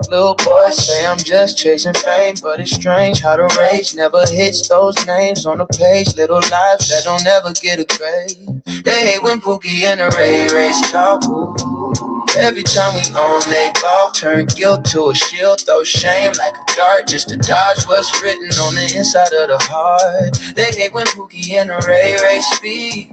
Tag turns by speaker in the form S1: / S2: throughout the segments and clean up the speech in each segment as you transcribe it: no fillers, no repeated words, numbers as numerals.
S1: Little boys say I'm just chasing fame, but it's strange how the rage never hits those names on the page. Little lives that don't ever get a grade. They hate when Pookie and the Ray Rays talk. Ooh. Every time we on they ball, turn guilt to a shield, throw shame like a dart just to dodge what's written on the inside of the heart. They hate when Pookie and the Ray Rays speak,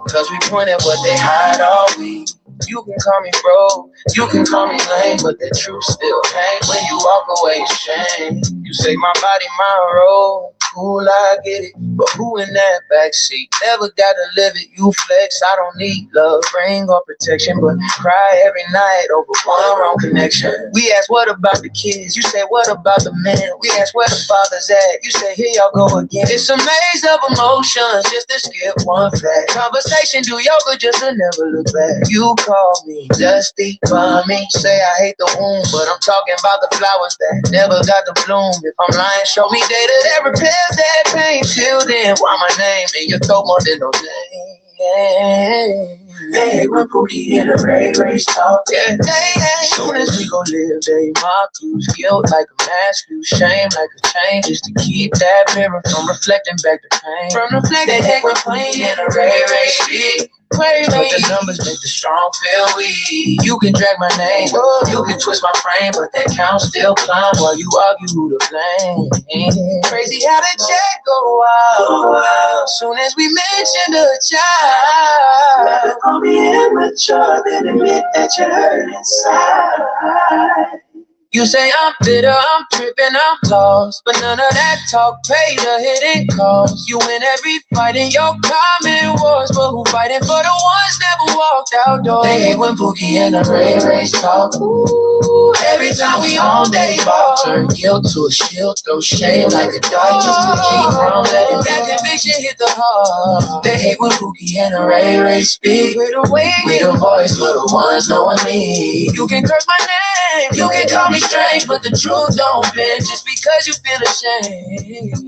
S1: cause we point at what they hide all week. You can call me bro, you can call me lame, but the truth still hangs when you walk away shame. You say my body, my road, cool, I get it, but who in that backseat? Never gotta live it, you flex, I don't need love, ring or protection, but cry every night over one wrong connection. We ask what about the kids, you say what about the men? We ask where the father's at, you say here y'all go again. It's a maze of emotions, just to skip one fact. Conversation, do yoga just to never look back. You call me dusty, me, say I hate the womb, but I'm talking about the flowers that never got to bloom. If I'm lying, show me data that repairs that pain. Till then, why my name in your throat more than no name? They hate when Pookie and the Ray Rays talk. Yeah, they hate. Soon as we gon' live, they mock you. Guilt like a mask, you shame like a chain, just to keep that mirror from reflecting back the pain. From reflecting, they hate when Pookie and the Ray Rays speak. But the numbers make the strong feel weak. You can drag my name, you can twist my frame, but that count still climb while you argue who to blame. Crazy how the check go out. Soon as we mention the child, call me immature, then admit that you hurt inside. You say I'm bitter, I'm tripping, I'm lost, but none of that talk paid a hidden cost. You win every fight in your common wars, but who fighting for the ones never walked outdoors? They hate when Pookie and the Ray Rays talk. Ooh, every time we on they ball, turn guilt to a shield, throw shame like a dart just to keep from letting that conviction hit the heart. They hate when Pookie and the Ray Rays speak. We the voice for the ones knowing me. You can curse my name, you can call me strange, but the truth don't bend just because you feel ashamed.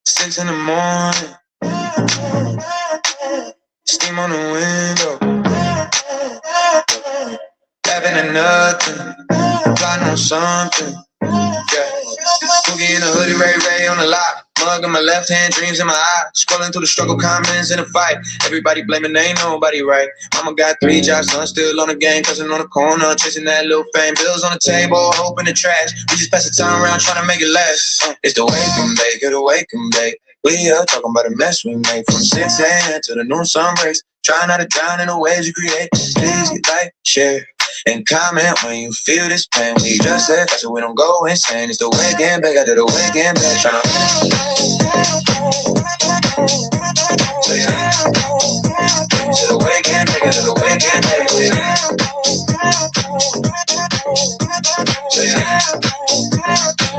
S1: Six in the morning, steam on the window, laughing at nothing, plotting on something. Yeah, Pookie in the hoodie, Ray on the lot. Mug in my left hand, dreams in my eye. Scrolling through the struggle comments in a fight. Everybody blaming, ain't nobody right. Mama got 3 jobs, son still on the game, cousin on the corner, chasing that little fame. Bills on the table, hope in the trash. We just pass the time around, trying to make it last. It's the wake and bake, get awake and bake. We are talking about the mess we made from 6 a.m. to the noon sun breaks. Try not to drown in the waves you create. Please get like, share, and comment when you feel this pain. We just said that so we don't go insane. It's the weekend back after the weekend back. Tryna to the weekend back after the weekend back.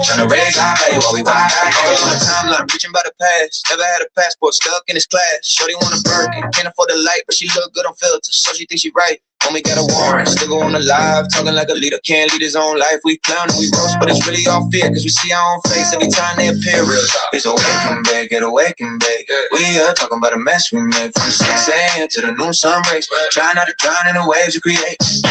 S1: Tryna raise our value while we ride our hands. On the timeline, preaching by the past. Never had a passport, stuck in his class. Shorty want a Birkin, can't afford the light, but she look good on filters, so she thinks she right. Homie got a warrant, still go on the live, talking like a leader, can't lead his own life. We clown and we roast, but it's really all fear, cause we see our own face every time they appear real. It's a wake and bake, get awake and bake. We are talking about a mess we made from 6 a.m. to the noon sun breaks. Try not to drown in the waves you create. Please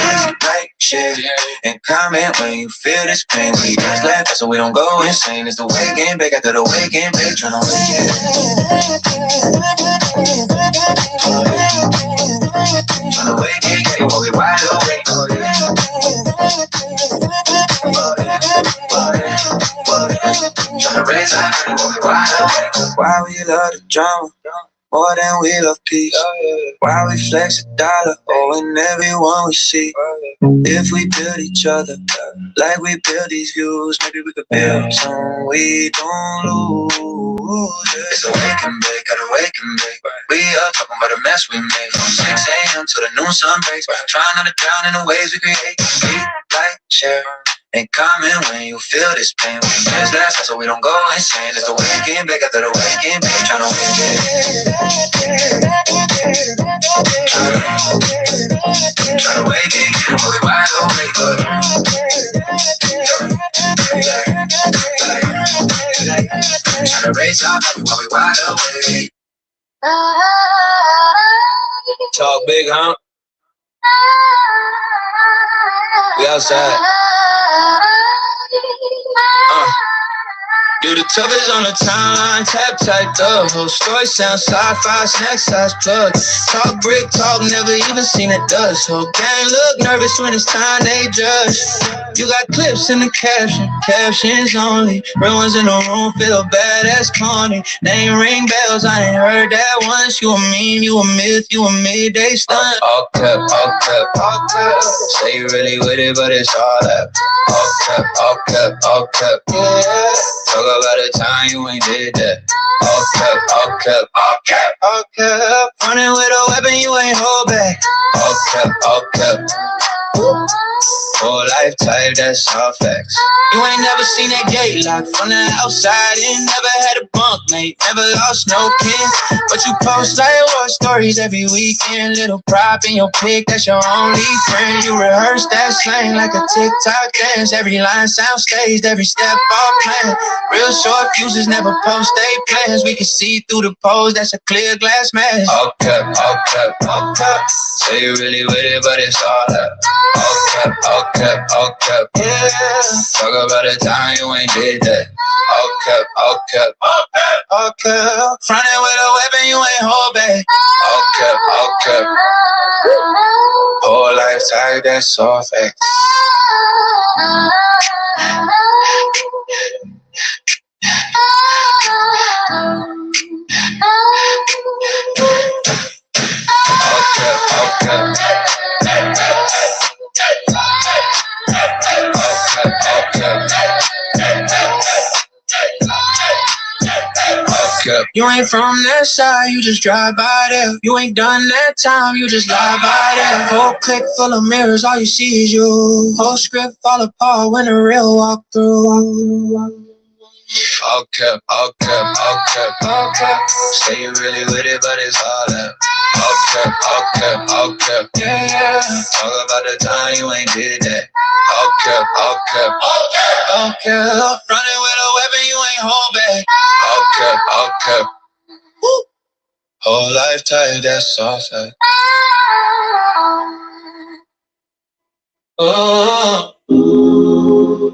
S1: like, share, and comment when you feel this pain. We just laugh so we don't go insane. It's the wake and bake after the wake and bake. Tryna wake it. Tryna wake it. While we wide awake, tryna raise our hand while we wide awake. Why we love the drama more than we love peace? Why we flex a dollar, owing everyone we see? If we build each other like we build these views, maybe we could build some we don't lose. It's a wake and bake, gotta wake and bake. We are talking about a mess we made from 6 a.m. to the noon sun breaks. Trying not to drown in the waves we create. Keep, like, share, and comment when you feel this pain. We just last so we don't go insane. It's the weekend back after the weekend back. Tryna wake it. Tryna wake it. While we wide awake. Tryna race out while we wide awake. Talk big, huh? We outside. Do the toughest on the timeline, tap typed up. Whole story sounds sci-fi, snack size plug. Talk brick, talk, never even seen it dust. Whole gang look nervous when it's time they judge. You got clips in the caption, captions only. Real ones in the room feel bad, that's corny. Name ring bells, I ain't heard that once. You a meme, you a myth, you a midday stunt. All cap, all cap, all cap. Say you really with it, but it's all that. All cap, all cap, all cap, yeah. Talk about the time you ain't did that. All cap, all cap, all cap, all cap. Running with a weapon, you ain't hold back. All cap, all cap. Whole life type, that's all facts. You ain't never seen that gate lock from the outside in. Never had a bunk mate, never lost no kin. But you post like war stories every weekend. Little prop in your pic, that's your only friend. You rehearse that slang like a TikTok dance. Every line sounds staged, every step all planned. Real short fuses never post they plans. We can see through the pose, that's a clear glass mask. All cap, all cap, all cap. Say you really with it, but it's all that. All cap, all cap, all cap, yeah. Talk about the time you ain't did that. All cap, all cap, all cap, all cap. Frontin' with a weapon, you ain't hold back. All cap, all cap. Whole life tight, that's all facts. You ain't from that side, you just drive by there. You ain't done that time, you just lie by there. Whole clique full of mirrors, all you see is you. Whole script fall apart when the real walk through. All cap, all cap, all cap, all cap. Say you really with it, but it's all that. All cap, all cap, all cap, yeah. Talk about the time you ain't did that. All cap, all cap, all cap, all cap. Running with a weapon, you ain't hold back. All cap, all cap. Woo. Whole life tight, that's all that. Oh, love.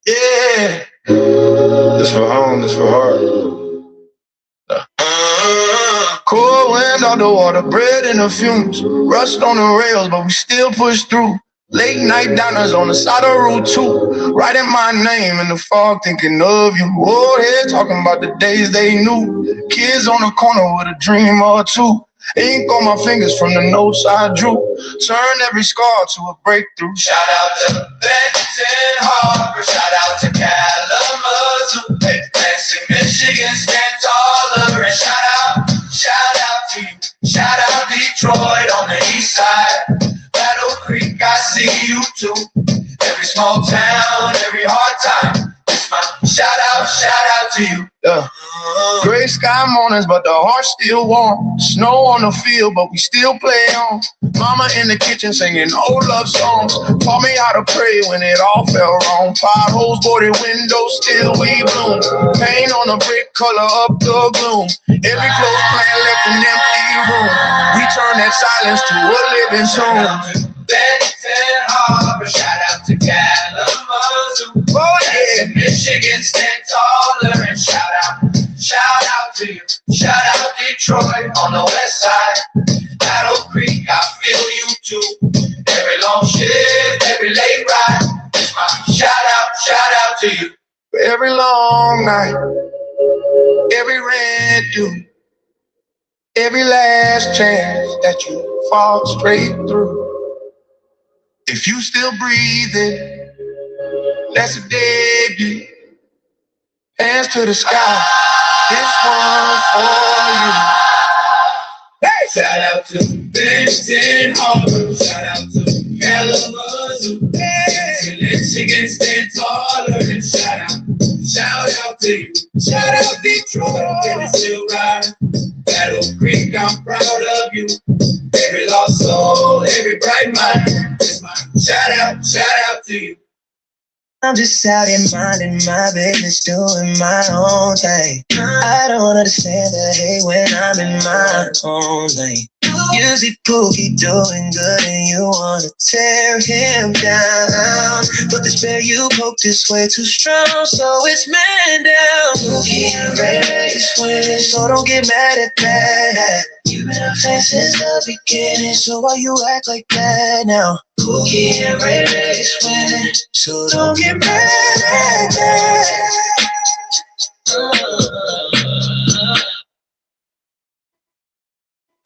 S1: Yeah. This for home, this for heart. Cool wind on the water, bread in the fumes. Rust on the rails, but we still push through. Late night diners on the side of Route 2. Writing my name in the fog, thinking of you. Old head talking about the days they knew. Kids on the corner with a dream or two. Ink on my fingers from the notes I drew. Turn every scar to a breakthrough. Shout out to Benton Harbor. Shout out to Kalamazoo. Lansing, Michigan, stand taller. And shout out to you. Shout out Detroit on the east side. Battle Creek, I see you too. Every small town, every hard time. It's my shout out to you. Gray sky mornings, but the heart's still warm. Snow on the field, but we still play on. Mama in the kitchen singing old love songs. Taught me how to pray when it all fell wrong. Potholes, boarded windows, still we bloom. Paint on the brick, color up the gloom. Every closed plan left an empty room. We turn that silence to a living tune. Benton Harbor, shout out to Kalamazoo. Oh yeah, Michigan, stand taller. And shout out to you. Shout out Detroit on the west side. Battle Creek, I feel you too. Every long shift, every late ride. It's my shout out to you. For every long night, every rent due, every last chance that you fall straight through. If you still breathing, that's a debut. Hands to the sky, this one for you. Hey! Shout out to Benton Harbor, shout out to Kalamazoo. Hey! Michigan, stand taller. And shout out to you. Shout out Detroit, and it's still right. Battle Creek, I'm proud of you. Every lost soul, every bright mind. It's my shout out to you. I'm just out here minding my business, doing my own thing. I don't understand the hate when I'm in my own lane. You see Pookie doing good and you wanna tear him down, but the spell you poked is way too strong, so it's man down. Pookie and Ray is winning, so don't get mad at that. You've been a fan since the beginning, so why you act like that now? Pookie and Ray is winning, so don't get mad at that.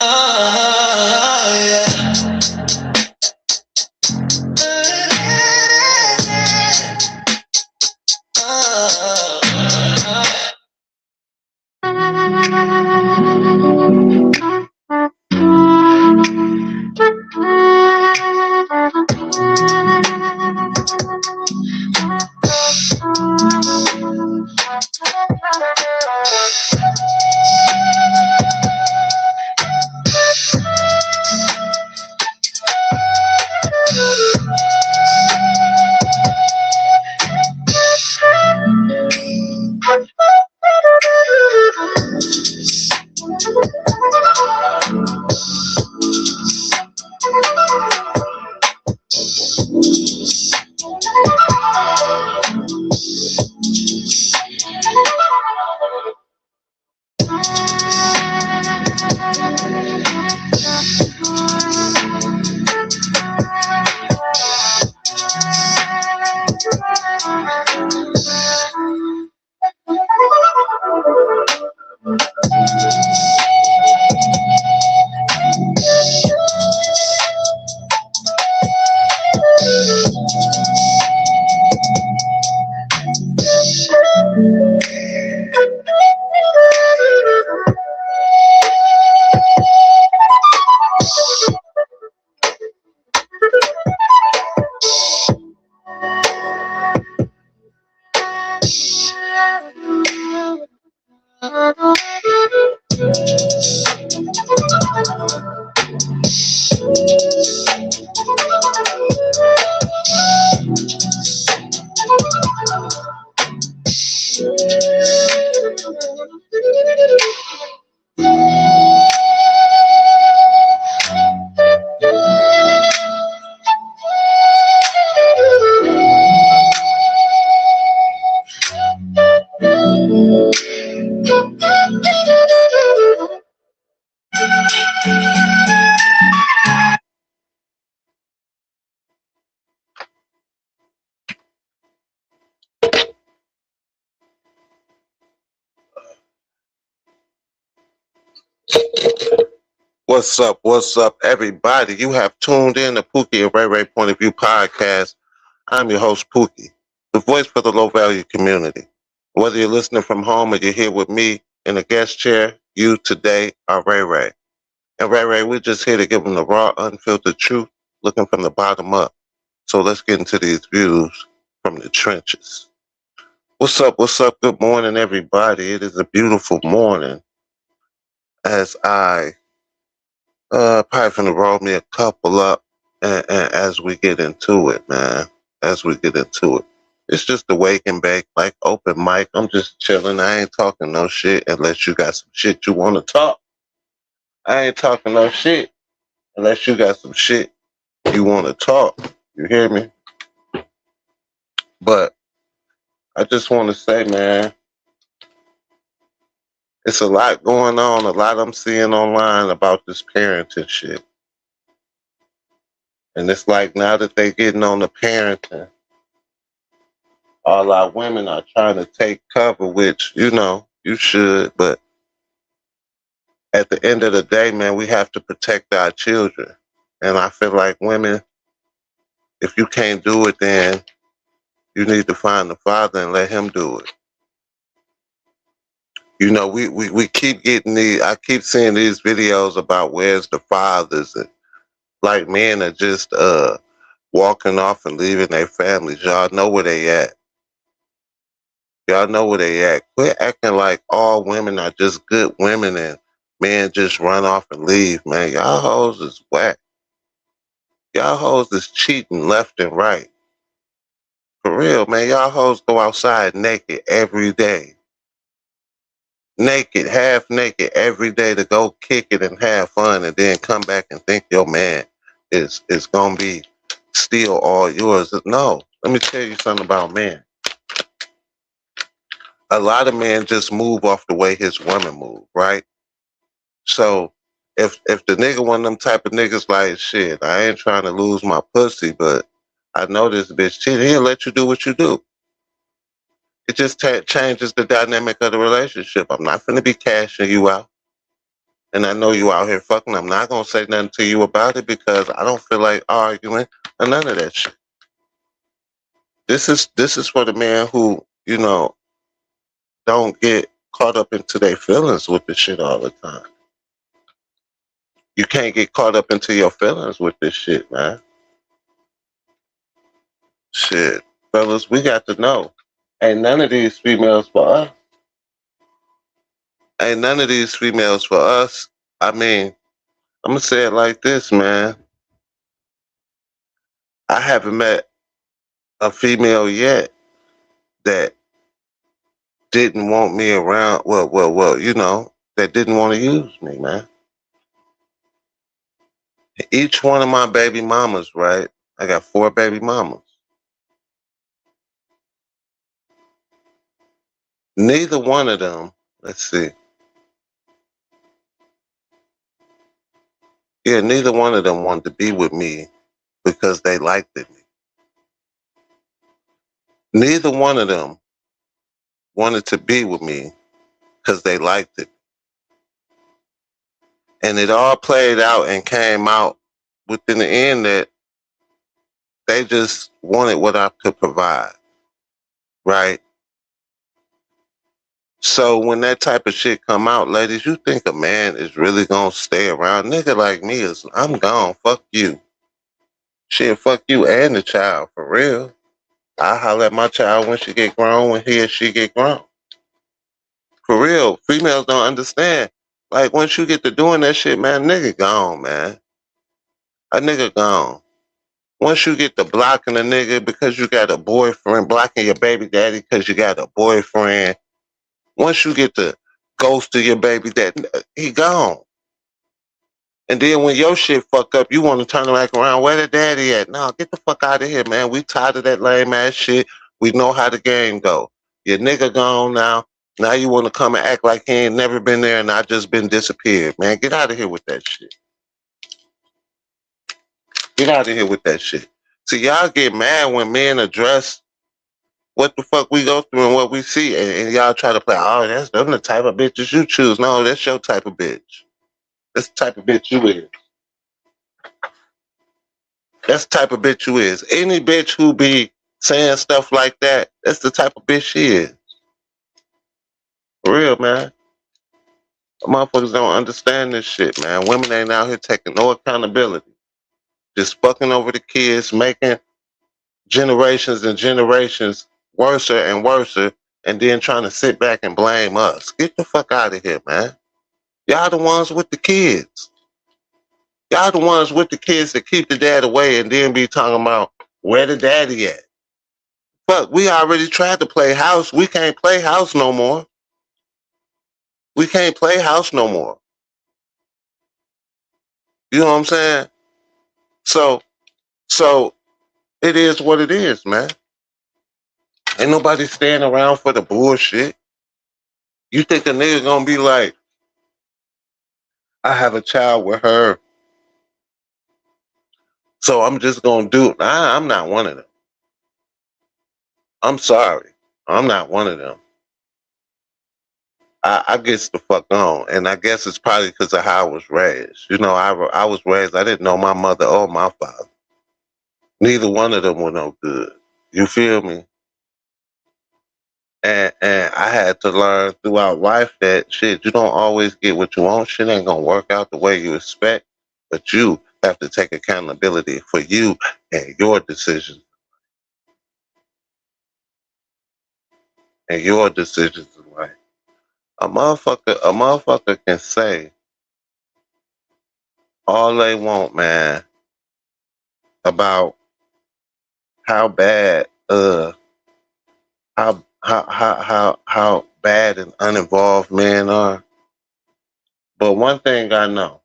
S1: Yeah.
S2: What's up, everybody? You have tuned in to Pookie and Ray Ray Point of View podcast. I'm your host, Pookie, the voice for the low value community. Whether you're listening from home or you're here with me in a guest chair, you today are Ray Ray. And Ray Ray, we're just here to give them the raw, unfiltered truth, looking from the bottom up. So let's get into these views from the trenches. What's up? Good morning, everybody. It is a beautiful morning as I probably finna roll me a couple up, and as we get into it, man. As we get into it, it's just a wake and bake, like open mic. I'm just chilling. I ain't talking no shit unless you got some shit you want to talk. I ain't talking no shit unless you got some shit you want to talk. You hear me? But I just want to say, man, it's a lot going on. A lot I'm seeing online about this parenting shit. And it's like now that they getting on the parenting, all our women are trying to take cover, which, you know, you should. But at the end of the day, man, we have to protect our children. And I feel like women, if you can't do it, then you need to find the father and let him do it. You know, we keep getting I keep seeing these videos about where's the fathers, and like men are just walking off and leaving their families. Y'all know where they at. Y'all know where they at. Quit acting like all women are just good women and men just run off and leave, man. Y'all hoes is whack. Y'all hoes is cheating left and right. For real, man. Y'all hoes go outside naked every day. Naked, half naked every day to go kick it and have fun and then come back and think your man is gonna be still all yours. No. Let me tell you something about men. A lot of men just move off the way his women move, right? So if the nigga one of them type of niggas like shit, I ain't trying to lose my pussy, but I know this bitch cheating, he'll let you do what you do. It just changes the dynamic of the relationship. I'm not finna be cashing you out. And I know you out here fucking. I'm not gonna say nothing to you about it because I don't feel like arguing or none of that shit. This is for the man who, don't get caught up into their feelings with the shit all the time. You can't get caught up into your feelings with this shit, man. Shit. Fellas, we got to know. Ain't none of these females for us. Ain't none of these females for us. I mean, I'm gonna say it like this, man. I haven't met a female yet that didn't want me around. Well, that didn't want to use me, man. Each one of my baby mamas, right? I got 4 baby mamas. Neither one of them, let's see. Yeah, neither one of them wanted to be with me because they liked it. Neither one of them wanted to be with me because they liked it. And it all played out and came out within the end that they just wanted what I could provide, right? So when that type of shit come out, ladies, you think a man is really gonna stay around? Nigga like me is, I'm gone. Fuck you. Shit, fuck you and the child, for real. I holler at my child when she get grown, when he or she get grown. For real, females don't understand. Like once you get to doing that shit, man, nigga gone, man. A nigga gone. Once you get to blocking a nigga because you got a boyfriend, blocking your baby daddy because you got a boyfriend. Once you get to ghost to your baby daddy, he gone. And then when your shit fuck up, you want to turn back around. Where the daddy at? No, get the fuck out of here, man. We tired of that lame ass shit. We know how the game go. Your nigga gone now. Now you want to come and act like he ain't never been there and I just been disappeared, man. Get out of here with that shit. Get out of here with that shit. See, y'all get mad when men address what the fuck we go through and what we see, and y'all try to play, oh, that's them the type of bitches you choose. No, that's your type of bitch. That's the type of bitch you is. That's the type of bitch you is. Any bitch who be saying stuff like that, that's the type of bitch she is. For real, man. Motherfuckers don't understand this shit, man. Women ain't out here taking no accountability. Just fucking over the kids, making generations and generations worser and worser, and then trying to sit back and blame us. Get the fuck out of here, man. Y'all the ones with the kids. Y'all the ones with the kids that keep the dad away and then be talking about where the daddy at. Fuck, we already tried to play house. We can't play house no more. We can't play house no more. You know what I'm saying? So, so it is what it is, man. Ain't nobody staying around for the bullshit. You think a nigga gonna be like, I have a child with her, so I'm just gonna do it. I'm not one of them. I'm sorry. I'm not one of them. I gets the fuck on, and I guess it's probably because of how I was raised. I was raised. I didn't know my mother or my father. Neither one of them were no good. You feel me? And I had to learn throughout life that shit, you don't always get what you want. Shit ain't gonna work out the way you expect, but you have to take accountability for you and your decisions and your decisions in life. A motherfucker can say all they want, man, about how bad uh how bad and uninvolved men are. But one thing I know,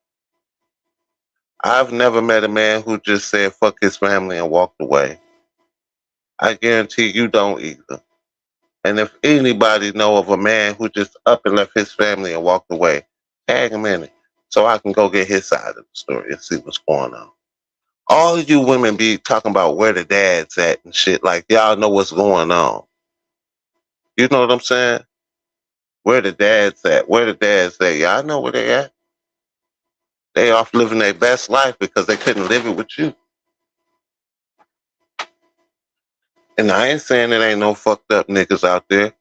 S2: I've never met a man who just said fuck his family and walked away. I guarantee you don't either. And if anybody know of a man who just up and left his family and walked away, tag him in it so I can go get his side of the story and see what's going on. All of you women be talking about where the dad's at and shit like y'all know what's going on. You know what I'm saying? Where the dad's at? Where the dad's at? Y'all know where they at. They off living their best life because they couldn't live it with you. And I ain't saying there ain't no fucked up niggas out there,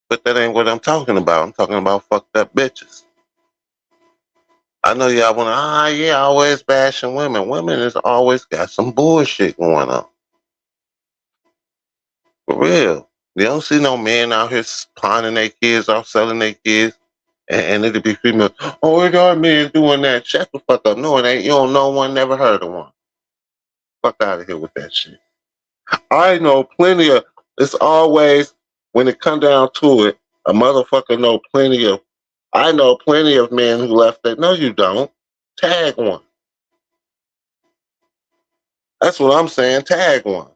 S2: but that ain't what I'm talking about. I'm talking about fucked up bitches. I know y'all want to, yeah, always bashing women. Women has always got some bullshit going on. For real. You don't see no men out here pawning their kids off, selling their kids, and it'll be female. Oh, it are men doing that. Shut the fuck up. No, it ain't. You don't know one, never heard of one. Fuck out of here with that shit. I know plenty of, it's always, when it come down to it, a motherfucker know plenty of, I know plenty of men who left that. No, you don't. Tag one. That's what I'm saying. Tag one.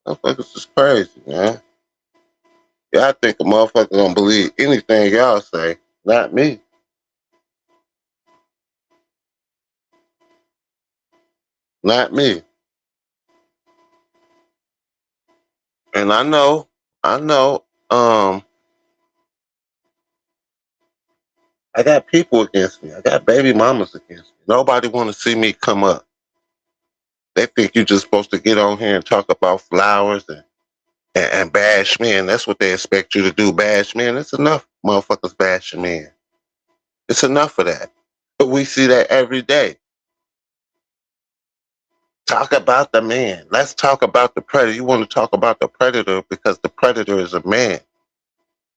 S2: Motherfuckers is crazy, man. Y'all think a motherfucker gonna believe anything y'all say. Not me. Not me. And I know, I got people against me. I got baby mamas against me. Nobody wanna see me come up. They think you're just supposed to get on here and talk about flowers and bash men. That's what they expect you to do, bash men. It's enough motherfuckers bashing men. It's enough of that. But we see that every day. Talk about the man. Let's talk about the predator. You want to talk about the predator because the predator is a man.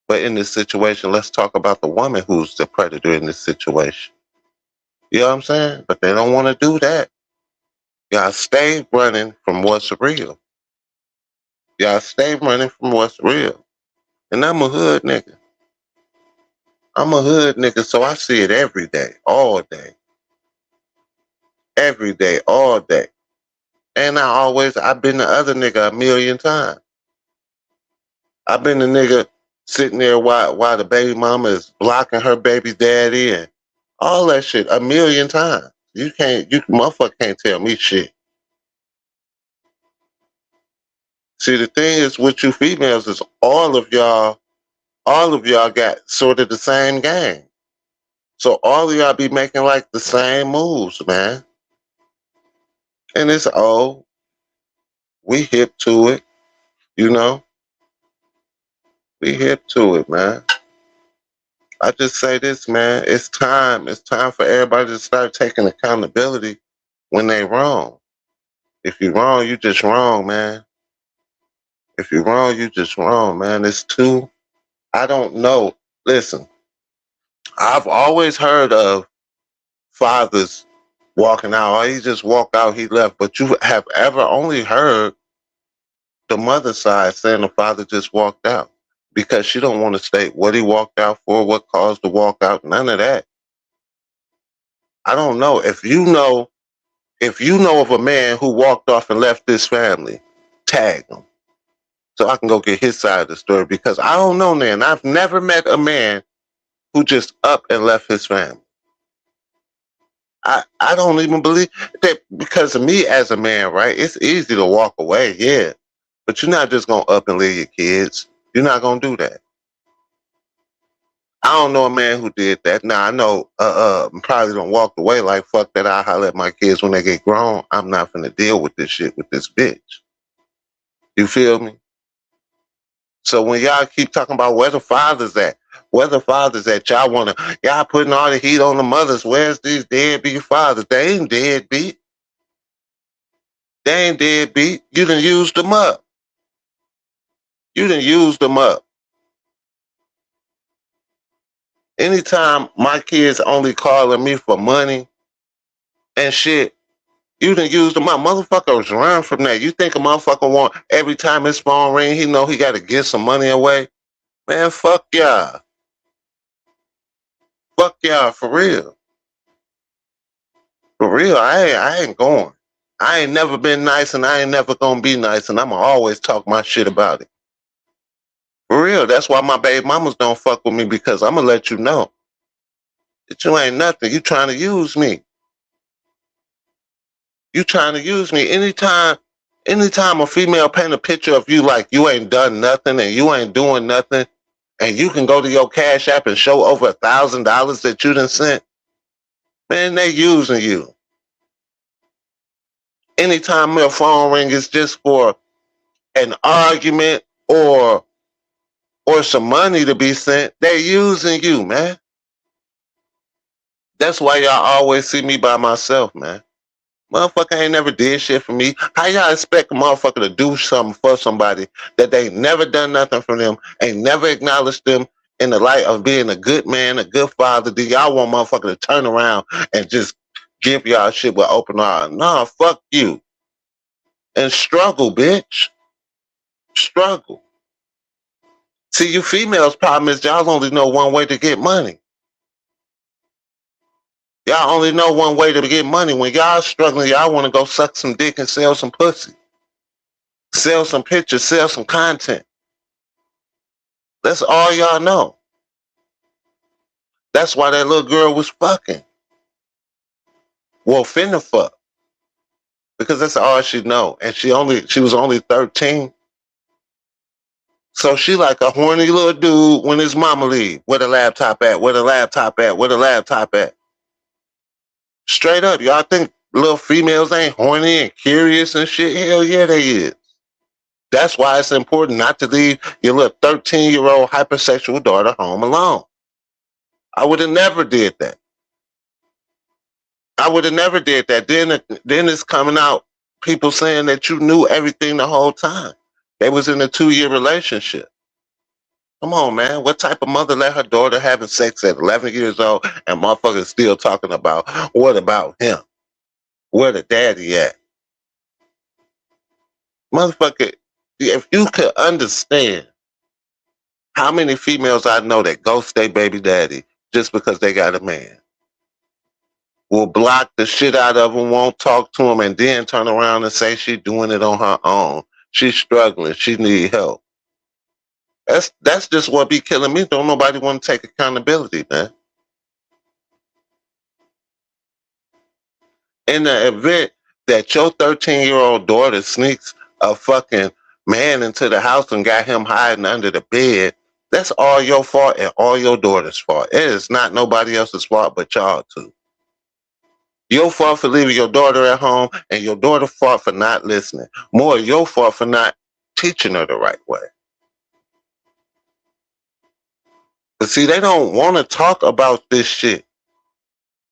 S2: But in this situation, let's talk about the woman who's the predator in this situation. You know what I'm saying? But they don't want to do that. Y'all stay running from what's real. Y'all stay running from what's real. And I'm a hood nigga. I'm a hood nigga, so I see it every day, all day. Every day, all day. And I've been the other nigga a million times. I've been the nigga sitting there while the baby mama is blocking her baby daddy and all that shit a million times. You motherfucker can't tell me shit. See, the thing is with you females is all of y'all got sort of the same game. So all of y'all be making like the same moves, man. And it's we hip to it, you know? We hip to it, man. I just say this, man. It's time. It's time for everybody to start taking accountability when they wrong. If you're wrong, you just wrong, man. If you're wrong, you just wrong, man. I don't know. Listen, I've always heard of fathers walking out. Oh, he just walked out, he left. But you have ever only heard the mother side saying the father just walked out because she don't want to state what he walked out for, what caused the walkout, none of that. I don't know. If you know of a man who walked off and left this family, tag him so I can go get his side of the story because I don't know, man. I've never met a man who just up and left his family. I don't even believe that because of me as a man, right? It's easy to walk away, yeah. But you're not just going to up and leave your kids. You're not going to do that. I don't know a man who did that. Now I know probably don't walk away like fuck that. I holler at my kids when they get grown. I'm not gonna deal with this shit with this bitch. You feel me? So when y'all keep talking about where the fathers at, y'all putting all the heat on the mothers. Where's these deadbeat fathers? They ain't deadbeat. They ain't deadbeat. You done used them up. You done used them up. Anytime my kids only calling me for money and shit, You done used them. My motherfuckers run from that. You think a motherfucker want every time his phone ring, he know he got to give some money away? Man, fuck y'all. Fuck y'all for real. For real, I ain't going. I ain't never been nice and I ain't never gonna be nice and I'ma always talk my shit about it. For real, that's why my baby mamas don't fuck with me because I'ma let you know that you ain't nothing. You trying to use me. You trying to use me. Anytime a female paint a picture of you like you ain't done nothing and you ain't doing nothing and you can go to your Cash App and show over $1,000 that you done sent, man, they using you. Anytime your phone ring is just for an argument or some money to be sent, they using you, man. That's why y'all always see me by myself, man. Motherfucker ain't never did shit for me. How y'all expect a motherfucker to do something for somebody that they ain't never done nothing for them, ain't never acknowledged them in the light of being a good man, a good father? Do y'all want motherfucker to turn around and just give y'all shit with open arms? Nah, fuck you. And struggle, bitch. Struggle. See, you females' problem is y'all only know one way to get money. Y'all only know one way to get money. When y'all struggling, y'all want to go suck some dick and sell some pussy. Sell some pictures, sell some content. That's all y'all know. That's why that little girl was fucking. Well, finna fuck. Because that's all she know. And she was only 13. So she like a horny little dude when his mama leave. Where the laptop at? Where the laptop at? Where the laptop at? Straight up, y'all think little females ain't horny and curious and shit? Hell yeah, they is. That's why it's important not to leave your little 13-year-old hypersexual daughter home alone. I would have never did that. I would have never did that. Then it's coming out, people saying that you knew everything the whole time. They was in a 2-year relationship. Come on, man. What type of mother let her daughter having sex at 11 years old and motherfuckers still talking about, what about him? Where the daddy at? Motherfucker, if you could understand how many females I know that ghost their baby daddy just because they got a man, will block the shit out of him, won't talk to him, and then turn around and say she's doing it on her own. She's struggling. She need help. That's just what be killing me. Don't nobody want to take accountability, man. In the event that your 13-year-old daughter sneaks a fucking man into the house and got him hiding under the bed, that's all your fault and all your daughter's fault. It is not nobody else's fault but y'all two. Your fault for leaving your daughter at home and your daughter's fault for not listening. More your fault for not teaching her the right way. But see, they don't want to talk about this shit.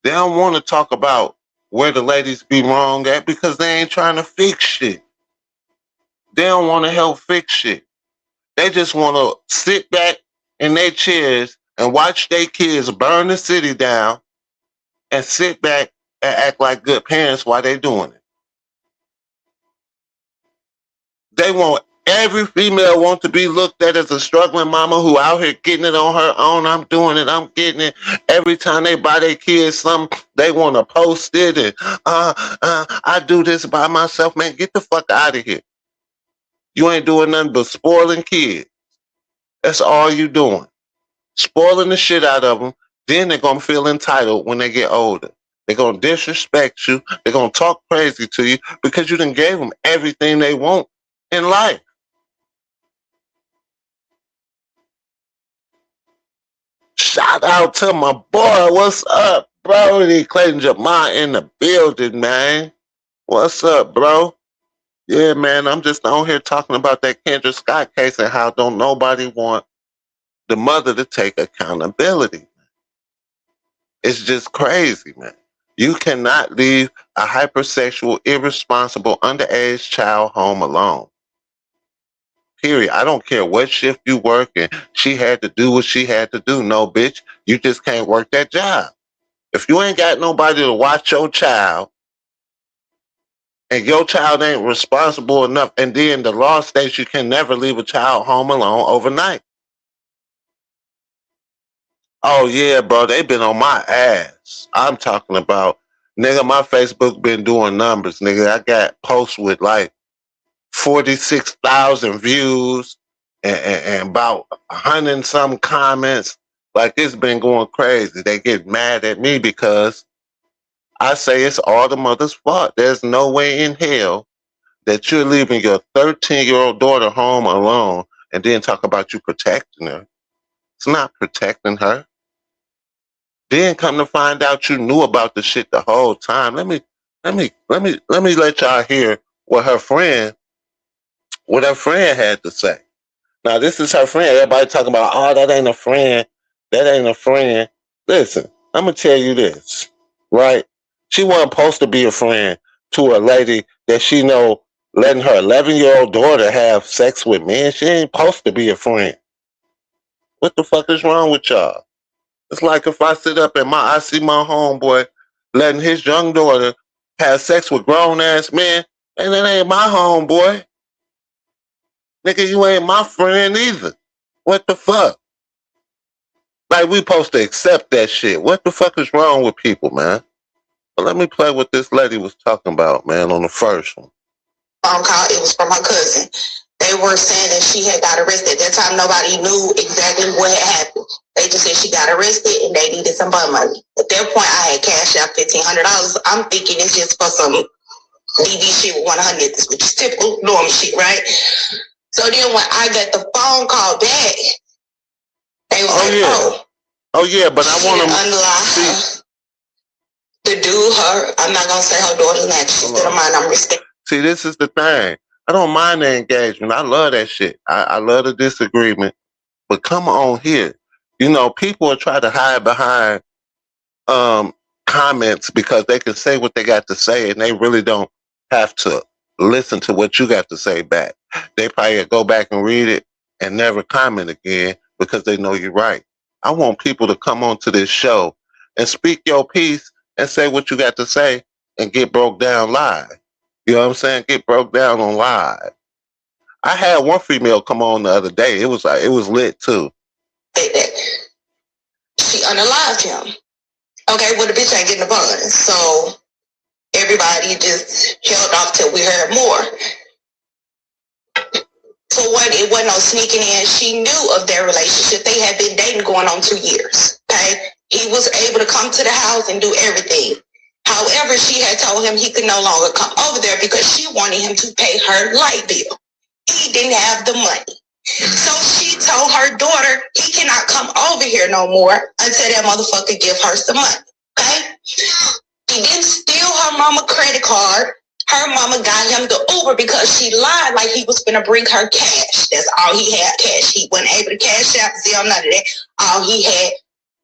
S2: They don't want to talk about where the ladies be wrong at because they ain't trying to fix shit. They don't want to help fix shit. They just want to sit back in their chairs and watch their kids burn the city down and sit back and act like good parents while they doing it. They want every female want to be looked at as a struggling mama who out here getting it on her own. I'm doing it. I'm getting it. Every time they buy their kids something, they want to post it and I do this by myself. Man, get the fuck out of here. You ain't doing nothing but spoiling kids. That's all you doing. Spoiling the shit out of them. Then they're going to feel entitled when they get older. They're going to disrespect you. They're going to talk crazy to you because you done gave them everything they want in life. Shout out to my boy. What's up, bro? Clayton Jamar in the building, man. What's up, bro? Yeah, man, I'm just on here talking about that Kendra Scott case and how don't nobody want the mother to take accountability. It's just crazy, man. You cannot leave a hypersexual, irresponsible, underage child home alone. Period. I don't care what shift you work and she had to do what she had to do. No, bitch, you just can't work that job. If you ain't got nobody to watch your child, and your child ain't responsible enough, and then the law states you can never leave a child home alone overnight. Oh yeah, bro, they been on my ass. I'm talking about, nigga, my Facebook been doing numbers, nigga. I got posts with like 46,000 views and about 100 and some comments. Like, it's been going crazy. They get mad at me because I say it's all the mother's fault. There's no way in hell that you're leaving your 13-year-old daughter home alone and then talk about you protecting her. It's not protecting her. Then come to find out you knew about the shit the whole time. Let y'all hear what her friend had to say. Now, this is her friend. Everybody talking about, oh, that ain't a friend. That ain't a friend. Listen, I'm going to tell you this, right? She wasn't supposed to be a friend to a lady that she know letting her 11-year-old daughter have sex with men. She ain't supposed to be a friend. What the fuck is wrong with y'all? It's like if I sit up and I see my homeboy letting his young daughter have sex with grown-ass men, and that ain't my homeboy. Nigga, you ain't my friend either. What the fuck? Like, we supposed to accept that shit. What the fuck is wrong with people, man? But let me play what this lady was talking about, man, on the first one.
S1: Phone call, it was from her cousin. They were saying that she had got arrested. At that time, nobody knew exactly what had happened. They just said she got arrested and they needed some bun money. At that point, I had cashed out $1,500. I'm thinking it's just for some BD shit with one of her niggas, which is typical normal shit, right? So then when I got the phone call back, they was
S2: oh yeah, but I want to
S1: unlock her to do her. I'm not gonna say her daughter's name. She still of mine. I'm respecting.
S2: See, this is the thing. I don't mind the engagement. I love that shit. I love the disagreement. But come on here. You know, people are trying to hide behind comments because they can say what they got to say and they really don't have to listen to what you got to say back. They probably go back and read it and never comment again because they know you're right. I want people to come onto this show and speak your piece and say what you got to say and get broke down live. You know what I'm saying? Get broke down on live. I had one female come on the other day. It was lit too.
S1: She unalived him. Okay, well the bitch ain't getting the bun. So everybody just held off till we heard more. For what, it wasn't no sneaking in. She knew of their relationship. They had been dating going on 2 years. Okay? He was able to come to the house and do everything. However, she had told him he could no longer come over there because she wanted him to pay her light bill. He didn't have the money. So she told her daughter he cannot come over here no more until that motherfucker give her some money. Okay? He didn't steal her mama credit card. Her mama got him the Uber because she lied like he was gonna bring her cash. That's all he had, cash. He wasn't able to cash out, Zelle, none of that. All he had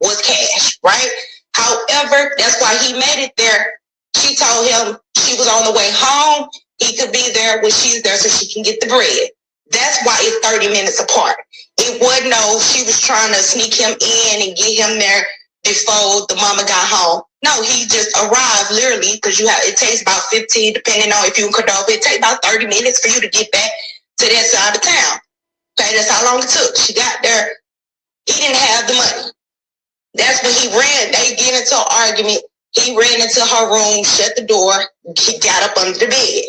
S1: was cash, right? However, that's why he made it there. She told him she was on the way home. He could be there when she's there so she can get the bread. That's why it's 30 minutes apart. It wasn't no, she was trying to sneak him in and get him there before the mama got home. No, he just arrived literally because it takes about 15, depending on if you in Cordova, it takes about 30 minutes for you to get back to that side of town. Okay, that's how long it took. She got there. He didn't have the money. That's when he ran. They get into an argument. He ran into her room, shut the door. He got up under the bed.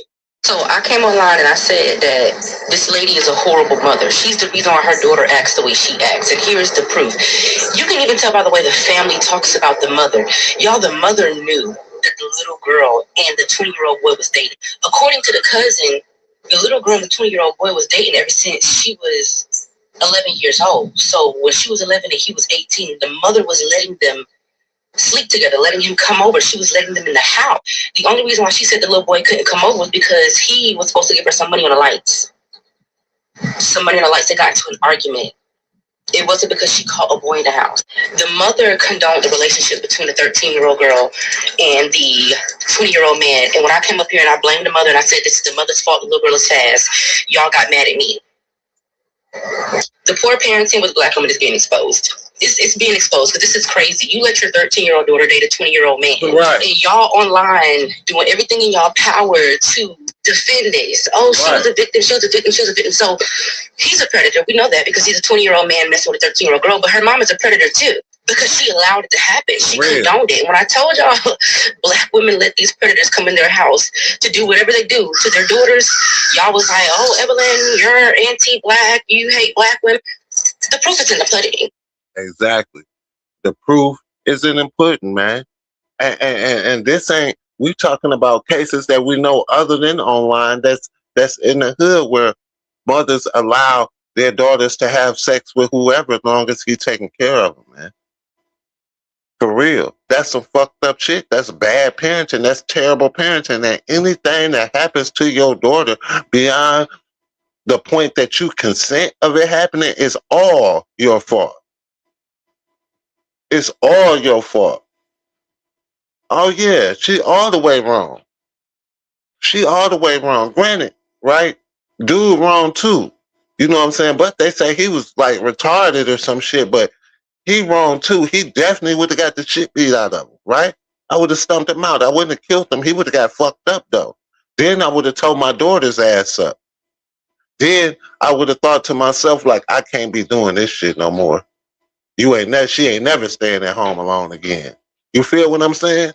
S3: So I came online and I said that this lady is a horrible mother. She's the reason why her daughter acts the way she acts. And here's the proof. You can even tell by the way the family talks about the mother. Y'all, the mother knew that the little girl and the 20-year-old boy was dating. According to the cousin, the little girl and the 20-year-old boy was dating ever since she was 11 years old. So when she was 11 and he was 18, the mother was letting them sleep together, letting him come over. She was letting them in the house. The only reason why she said the little boy couldn't come over was because he was supposed to give her some money on the lights. Some money on the lights. They got into an argument. It wasn't because she caught a boy in the house. The mother condoned the relationship between the 13-year-old girl and the 20-year-old man. And when I came up here and I blamed the mother and I said, this is the mother's fault, the little girl is fast, y'all got mad at me. The poor parenting with Black women is being exposed. it's being exposed because this is crazy. You let your 13-year-old daughter date a 20-year-old man,
S2: right?
S3: And y'all online doing everything in y'all power to defend this. Oh, she was a victim. She was a victim. She was a victim. So he's a predator. We know that because he's a 20-year-old man messing with a 13-year-old girl. But her mom is a predator too because she allowed it to happen. She condoned it. When I told y'all, black women let these predators come in their house to do whatever they do to their daughters, y'all was like, "Oh, Evelyn, you're anti-black. You hate black women." The proof is in the pudding.
S2: Exactly. The proof is in the pudding, man. And this ain't, we talking about cases that we know other than online that's in the hood where mothers allow their daughters to have sex with whoever as long as he's taking care of them, man. For real. That's some fucked up shit. That's bad parenting. That's terrible parenting. And anything that happens to your daughter beyond the point that you consent of it happening is all your fault. It's all your fault. Oh yeah, she all the way wrong. She all the way wrong. Granted, right? Dude wrong too. You know what I'm saying? But they say he was like retarded or some shit, but he wrong too. He definitely would have got the shit beat out of him, right? I would have stumped him out. I wouldn't have killed him. He would have got fucked up though. Then I would have told my daughter's ass up. Then I would have thought to myself, like, I can't be doing this shit no more. She ain't never staying at home alone again. You feel what I'm saying?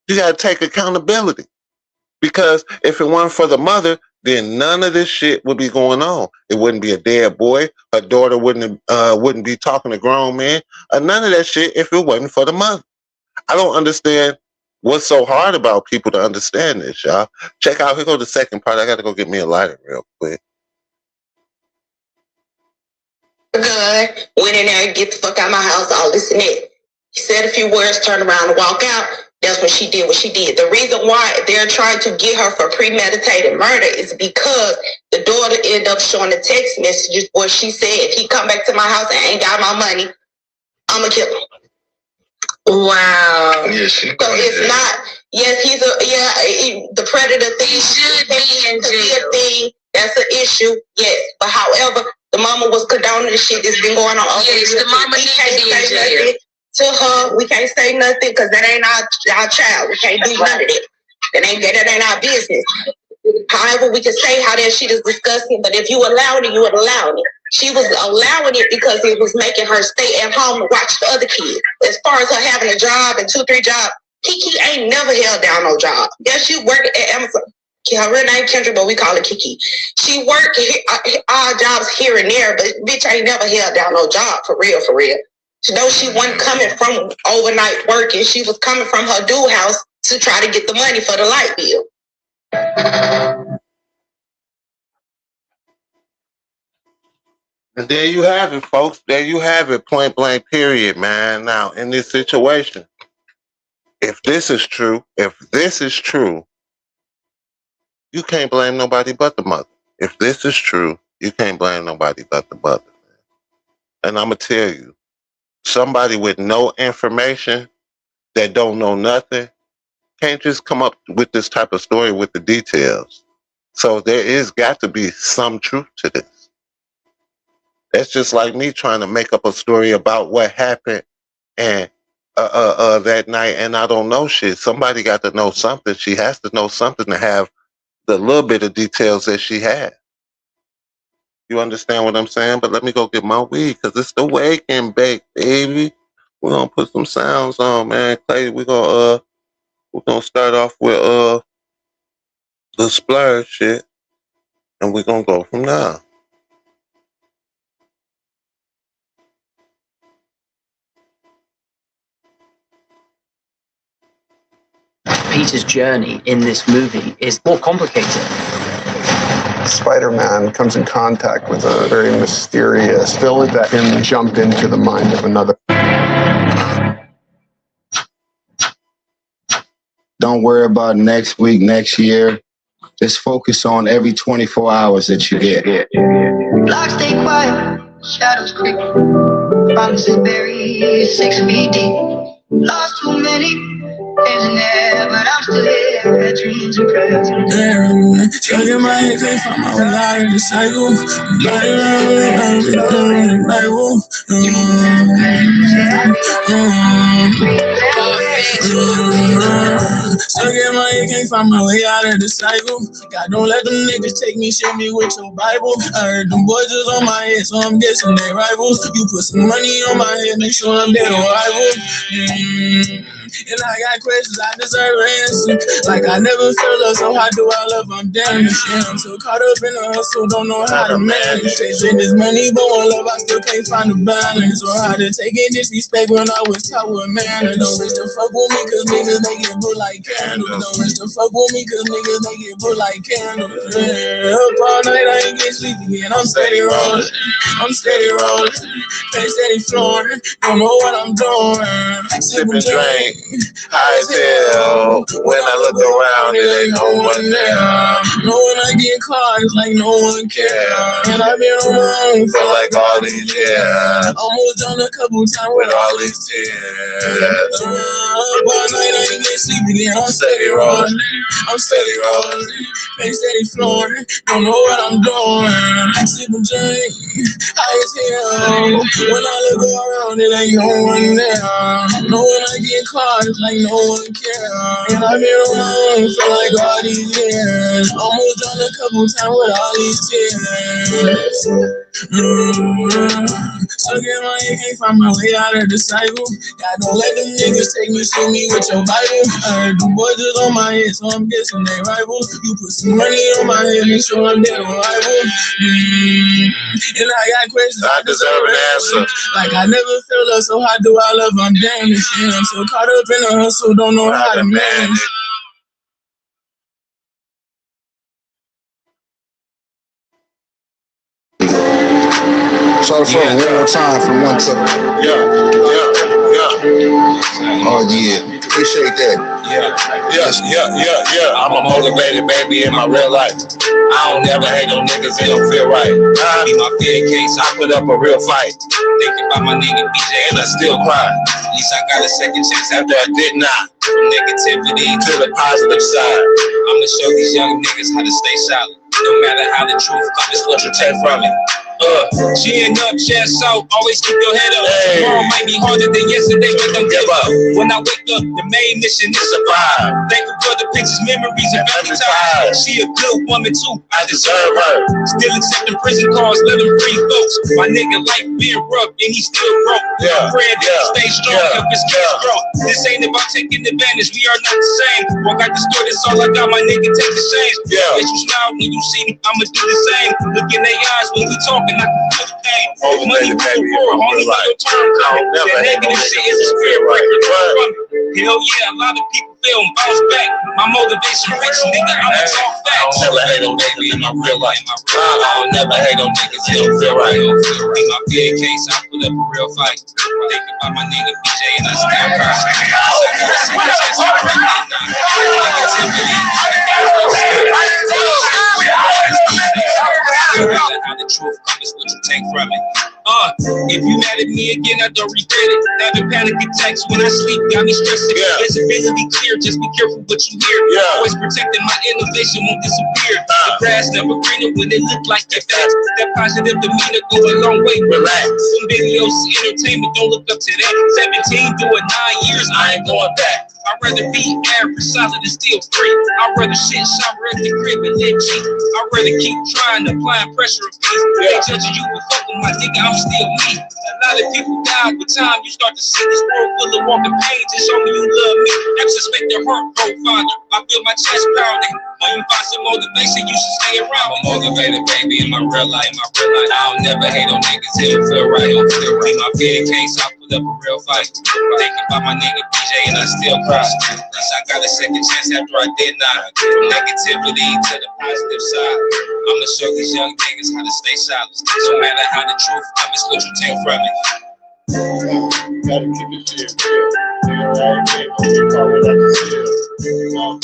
S2: You gotta take accountability. Because if it weren't for the mother, then none of this shit would be going on. It wouldn't be a dead boy. Her daughter wouldn't be talking to grown men. None of that shit if it wasn't for the mother. I don't understand what's so hard about people to understand this, y'all. Check out, here go the second part. I got to go get me a lighter real quick.
S3: Good. Went in there and get the fuck out of my house, all this and that. He said a few words, turned around and walked out. That's when she did what she did. The reason why they're trying to get her for premeditated murder is because the daughter ended up showing the text messages where she said, if he come back to my house and ain't got my money, I'm going to kill him. Wow. Yeah, so it's not, yes, the predator thing. He should be in jail. Thing, that's an issue, yes. But however, the mama was condoning the shit that's been going on. Yes, the mama did be in jail. To her, we can't say nothing because that ain't our child. We can't do none of that. That ain't our business. However, we can say how that shit is disgusting, but if you allowed it, you would allow it. She was allowing it because it was making her stay at home and watch the other kids. As far as her having a job and 2-3 jobs, Kiki ain't never held down no job. Yeah, she worked at Amazon. Her real name Kendra, but we call her Kiki. She worked odd jobs here and there, but bitch ain't never held down no job, for real, for real. She knows she wasn't coming from overnight working. She was coming from her dual house to try to get the money for the light bill.
S2: And there you have it, folks. There you have it, point blank, period, man. Now, in this situation, if this is true, you can't blame nobody but the mother. If this is true, you can't blame nobody but the mother. And I'm going to tell you, somebody with no information that don't know nothing can't just come up with this type of story with the details. So there is got to be some truth to this. That's just like me trying to make up a story about what happened and that night, and I don't know shit. Somebody got to know something. She has to know something to have the little bit of details that she had. You understand what I'm saying? But let me go get my weed because it's the wake and bake, baby. We're gonna put some sounds on, man. Clay, we're gonna start off with the splurge shit, and we're gonna go from there.
S1: Peter's journey in this movie is more complicated.
S4: Spider-Man comes in contact with a very mysterious villain that can jump into the mind of another.
S5: Don't worry about next week, next year. Just focus on every 24 hours that you get.
S6: Blocks stay quiet, shadows creep. Promises buried 6 feet deep. Lost too many, isn't there, but I'm still here. Got dreams and prayers.
S1: Stuck in my head, can't find my way out of the cycle. Stuck in my head, can't find my way out of the cycle. God, don't let them niggas take me, shit me with your Bible. I heard them boys is on my head, so I'm guessing they rivals. You put some money on my head, make sure I'm dead or rival. And I got questions, I deserve an answer. Like I never felt love, so how do I love? I'm damaged. Yeah, I'm so caught up in the hustle, don't know how to manage. Chasing this money, but one love, I still can't find a balance. Or how to take in disrespect when I was taught with manners. Don't wish to fuck with me, cause niggas, they get blue like candles. Don't wish to fuck with me, cause niggas, they get blue like candles. Yeah, up all night, I ain't get sleep again. I'm steady rolling, pain steady flowing. Don't know what I'm doing.
S2: Sipping drink, high as hell. When I look around, it ain't no one there.
S1: No one I get caught, it's like no one cares. And I've been on my own
S2: for like all these years.
S1: Almost done a couple times
S2: with all these tears.
S1: All night I ain't get sleep again. I'm steady rolling, pain steady flowing. Don't know what I'm doing. Sipping drink, high as hell. When I look around, it ain't no one there. No one I get caught, it's like no one cares. And I've been on my own for like all these years. Almost done a couple times with all these tears. Stuck in my head, can't find my way out of the cycle. God, don't let them niggas take me, shoot me with your Bible. I heard the boys is on my head, so I'm guessing they rivals. You put some money on my head, make sure I'm dead on rival. And I got questions, I deserve an answer. Like I never felt love, so how do I love? I'm damaged. Yeah, I'm so caught up in the hustle, don't know how to manage.
S5: So for one more time from one to
S2: Yeah.
S5: Oh yeah, appreciate that.
S2: Yeah. I'm a motivated baby in my real life. I don't never hate no niggas, they don't feel right. Be my fear case, I put up a real fight. Thinking about my nigga BJ and I still cry. At least I got a second chance after I did not. From negativity to the positive side. I'ma show these young niggas how to stay solid. No matter how the truth comes, it's what you take from it. Chin up, chest out, always keep your head up. Tomorrow might be harder than yesterday, but don't give up. When I wake up, the main mission is survive. Thankful for the pictures, memories, and every time. She a good woman too, I deserve her. Still accepting prison calls, let them free folks. My nigga life being rough, and he still broke. Praying that he stay strong, help his kids grow. This ain't about taking advantage, we are not the same. Walk out the store, that's all I got, my nigga take the shame. Yes, you smile when you see me, I'ma do the same. Look in their eyes when we talk. And I can feel the pain. Money for only when your turn comes. That negative shit is a spirit breaker. Hell yeah, a lot of people fail and bounce back. My motivation rich, nigga, I'ma talk facts. I don't never hate no baby in my real life. I don't never hate no niggas, they don't feel right. In my fear case, I put up a real fight. Thinking about my nigga BJ and I still how the truth comes, what you take from it. If you mad at me again, I don't regret it. Having panic attacks when I sleep got me stressing. Visibility clear, just be careful what you hear. Always protecting my innovation won't disappear. The grass never greener when it look like that fast. That positive demeanor go a long way. Relax. Some videos, entertainment, don't look up to that. 17 doing 9 years, I ain't going back. I'd rather be average, solid, and still free. I'd rather shit shower at the crib and live cheap. I'd rather keep trying, applying pressure and peace. They judging you, but fuck with my nigga, I'm still me. A lot of people die with time. You start to see this world full of walking pains and show me you love me. Exercise your heart profiler. I feel my chest pounding. When you find some motivation, you should stay around. I'm motivated, baby, in my real life. I don't never hate on niggas, they don't feel right. Be my fear case, I put up a real fight. Thinking about my nigga BJ and I still cry. At least I got a second chance after I did not. From negativity to the positive side. I'ma show these young niggas how to stay silent. No matter how the truth comes, what you take from it. Gotta keep it shit real. You already know you call it like it's real.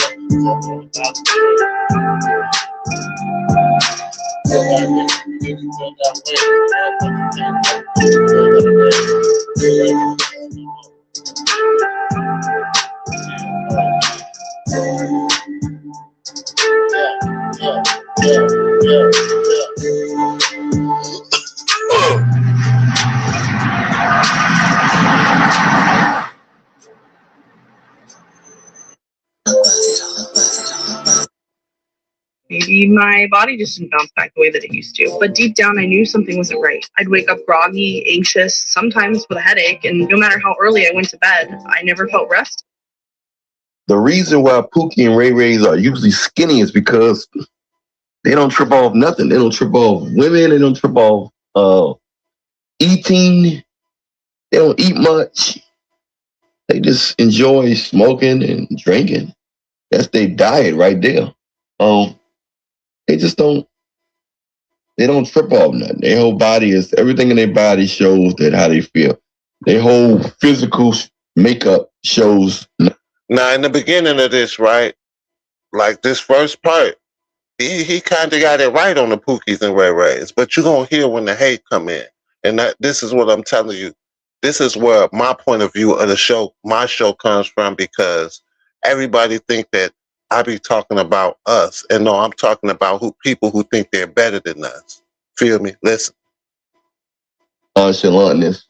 S7: My body just didn't bounce back the way that it used to. But deep down, I knew something wasn't right. I'd wake up groggy, anxious, sometimes with a headache, and no matter how early I went to bed, I never felt rested.
S8: The reason why Pookie and Ray Rays are usually skinny is because they don't trip off nothing. They don't trip off women. They don't trip off eating. They don't eat much. They just enjoy smoking and drinking. That's their diet right there. They just don't. They don't trip off nothing. Their whole body is everything in their body shows that how they feel. Their whole physical makeup shows.
S2: Now, in the beginning of this, right, like this first part, he kind of got it right on the Pookies and Ray Rays, but you're going to hear when the hate come in. And this is what I'm telling you. This is where my point of view of the show, my show comes from, because everybody think that I be talking about us. And no, I'm talking about people who think they're better than us. Feel me? Listen.
S8: Nonchalantness.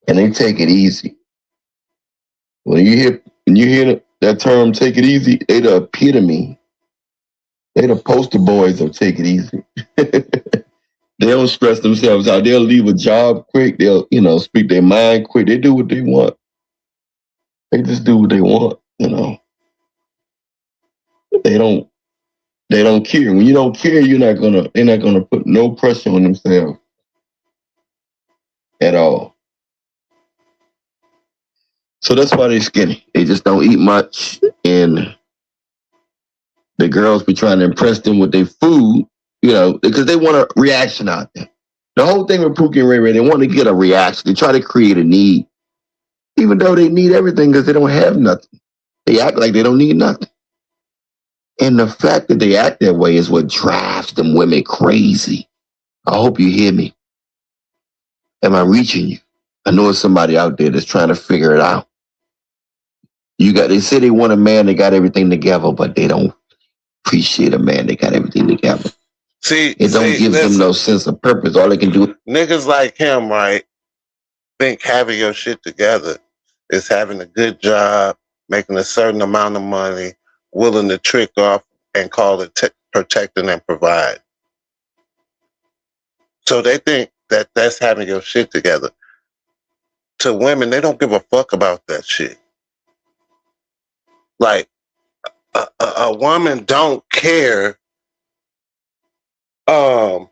S8: And they take it easy. When you hear that term, take it easy, they the epitome. They the poster boys of take it easy. They don't stress themselves out. They'll leave a job quick. They'll, speak their mind quick. They do what they want. They just do what they want, They don't care. When you don't care, they're not gonna put no pressure on themselves at all. So that's why they're skinny. They just don't eat much, and the girls be trying to impress them with their food, because they want a reaction out there. The whole thing with Pookie and Ray Ray, they want to get a reaction. They try to create a need, even though they need everything because they don't have nothing. They act like they don't need nothing. And the fact that they act that way is what drives them women crazy. I hope you hear me. Am I reaching you? I know there's somebody out there that's trying to figure it out. They say they want a man that got everything together, but they don't appreciate a man that got everything together. It don't give them no sense of purpose. All they can do.
S2: Niggas like him, right, think having your shit together is having a good job, making a certain amount of money, willing to trick off and call it protecting and provide. So they think that that's having your shit together. To women, they don't give a fuck about that shit. Like, a woman don't care the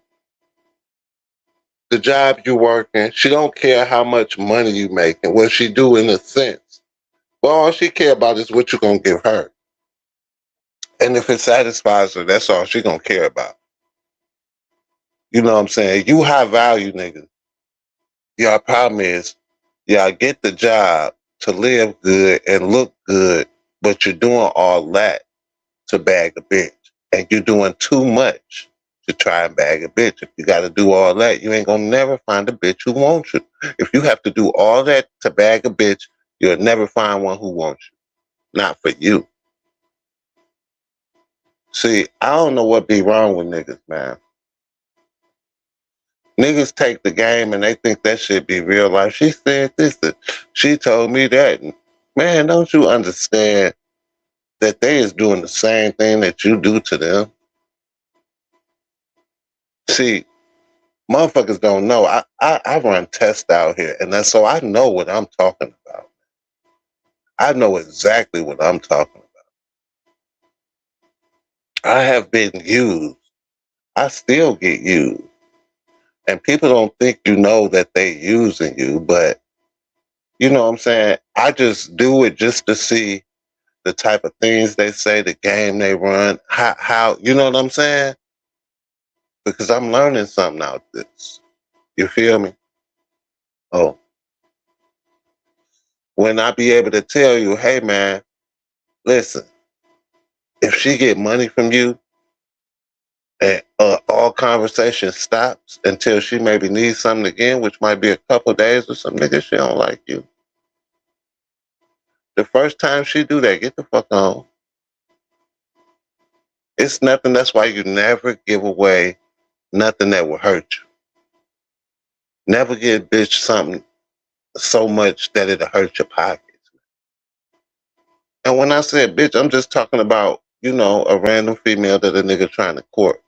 S2: job you working. She don't care how much money you making. What she do in a sense. Well, all she care about is what you gonna give her. And if it satisfies her, that's all she gonna care about. You know what I'm saying? You high value niggas. Your problem is y'all get the job to live good and look good, but you're doing all that to bag a bitch. And you're doing too much to try and bag a bitch. If you got to do all that, you ain't going to never find a bitch who wants you. If you have to do all that to bag a bitch, you'll never find one who wants you. Not for you. See, I don't know what be wrong with niggas, man. Niggas take the game and they think that shit be real life. She said this, she told me that. Man, don't you understand that they is doing the same thing that you do to them? See, motherfuckers don't know. I run tests out here, and so I know what I'm talking about. I know exactly what I'm talking about. I have been used. I still get used. And people don't think you know that they using you, but you know what I'm saying? I just do it just to see the type of things they say, the game they run, how you know what I'm saying? Because I'm learning something out of this. You feel me? Oh. When I be able to tell you, hey man, listen, if she get money from you and all conversation stops until she maybe needs something again, which might be a couple days or something, nigga, she don't like you. The first time she do that, get the fuck on. It's nothing. That's why you never give away nothing that will hurt you. Never give bitch something so much that it'll hurt your pockets. And when I said bitch, I'm just talking about a random female that a nigga trying to court.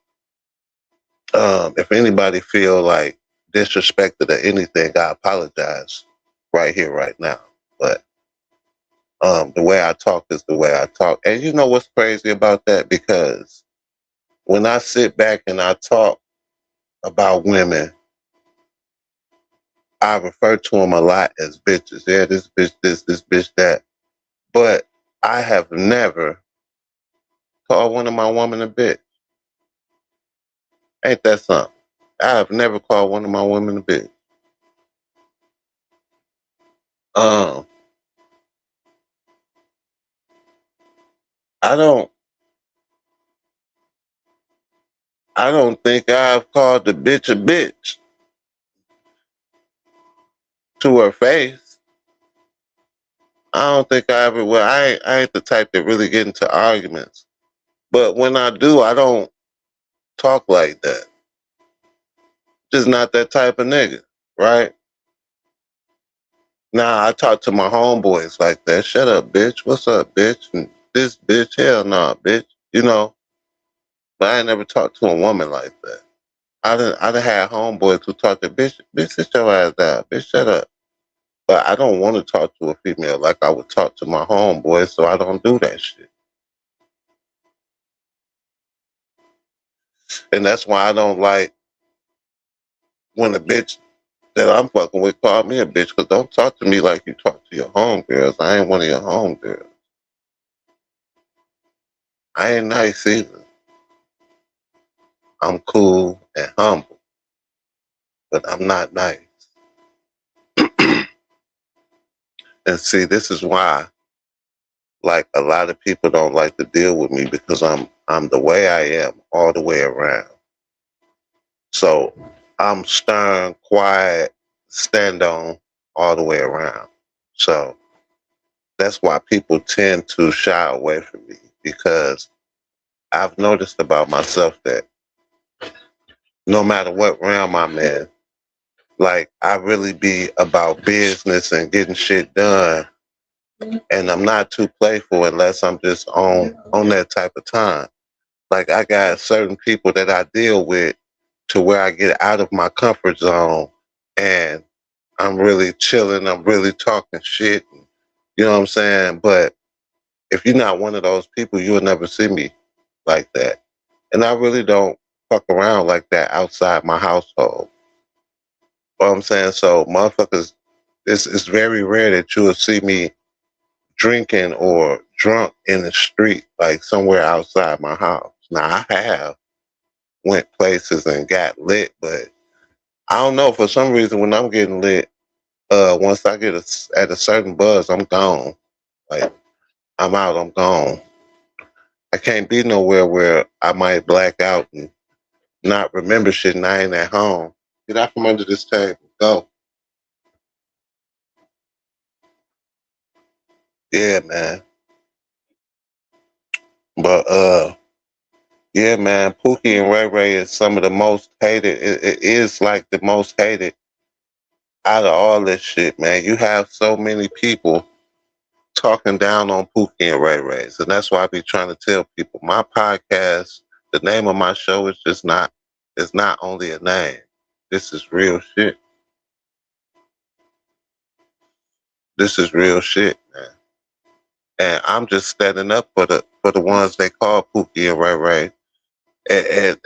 S2: If anybody feel like disrespected or anything, I apologize right here, right now. But the way I talk is the way I talk. And you know what's crazy about that? Because when I sit back and I talk about women, I refer to them a lot as bitches. Yeah, this bitch this bitch that. But I have never called one of my women a bitch. Ain't that something? I have never called one of my women a bitch. Um, I don't I don't think I've called the bitch a bitch to her face. I don't think I ever will. I ain't the type that really get into arguments. But when I do, I don't talk like that. Just not that type of nigga, right? Nah, I talk to my homeboys like that. Shut up, bitch. What's up, bitch? And this bitch, hell nah, bitch. But I ain't never talked to a woman like that. I done had homeboys who talk to bitch, sit your ass down, bitch, shut up. But I don't want to talk to a female like I would talk to my homeboys, so I don't do that shit. And that's why I don't like when a bitch that I'm fucking with call me a bitch, because don't talk to me like you talk to your homegirls. I ain't one of your homegirls. I ain't nice either. I'm cool and humble, but I'm not nice. And see, this is why, like, a lot of people don't like to deal with me because I'm the way I am all the way around. So I'm stern, quiet, stand on all the way around. So that's why people tend to shy away from me, because I've noticed about myself that no matter what realm I'm in, like, I really be about business and getting shit done. And I'm not too playful unless I'm just on that type of time. Like, I got certain people that I deal with to where I get out of my comfort zone and I'm really chilling, I'm really talking shit. You know what I'm saying? But if you're not one of those people, you'll never see me like that. And I really don't fuck around like that outside my household. You know what I'm saying? So motherfuckers, it's very rare that you'll see me drinking or drunk in the street, like somewhere outside my house. Now, I have went places and got lit, but I don't know, for some reason when I'm getting lit, once I get at a certain buzz, I'm gone. Like, I'm out, I'm gone. I can't be nowhere where I might black out and not remember shit and I ain't at home. Get out from under this table. Go. Yeah, man. But yeah, man, Pookie and Ray Ray is some of the most hated. It is like the most hated out of all this shit, man. You have so many people talking down on Pookie and Ray Ray's. And that's why I be trying to tell people my podcast, the name of my show is just not, it's not only a name. This is real shit. This is real shit, man. And I'm just standing up for the ones they call Pookie and Ray Ray.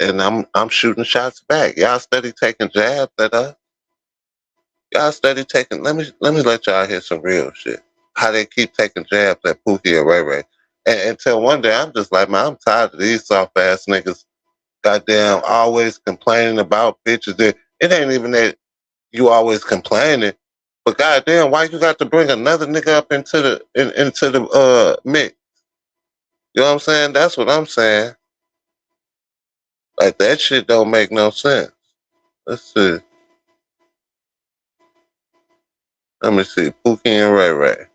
S2: And I'm shooting shots back. Y'all steady taking jabs at us. Y'all steady taking, let me let y'all hear some real shit. How they keep taking jabs at Pookie and Ray Ray. And until one day I'm just like, man, I'm tired of these soft ass niggas goddamn always complaining about bitches. It ain't even that you always complaining, but goddamn, why you got to bring another nigga up into the mix? You know what I'm saying? That's what I'm saying. Like, that shit don't make no sense. Let's see. Let me see. Pookie and Ray Ray.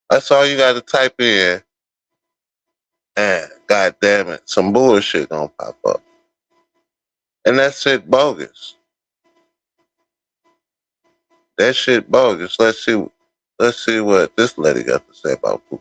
S2: That's all you got to type in, and god damn it, some bullshit gonna pop up. And that shit bogus. That shit bogus. Let's see what this lady got to say about Pookie.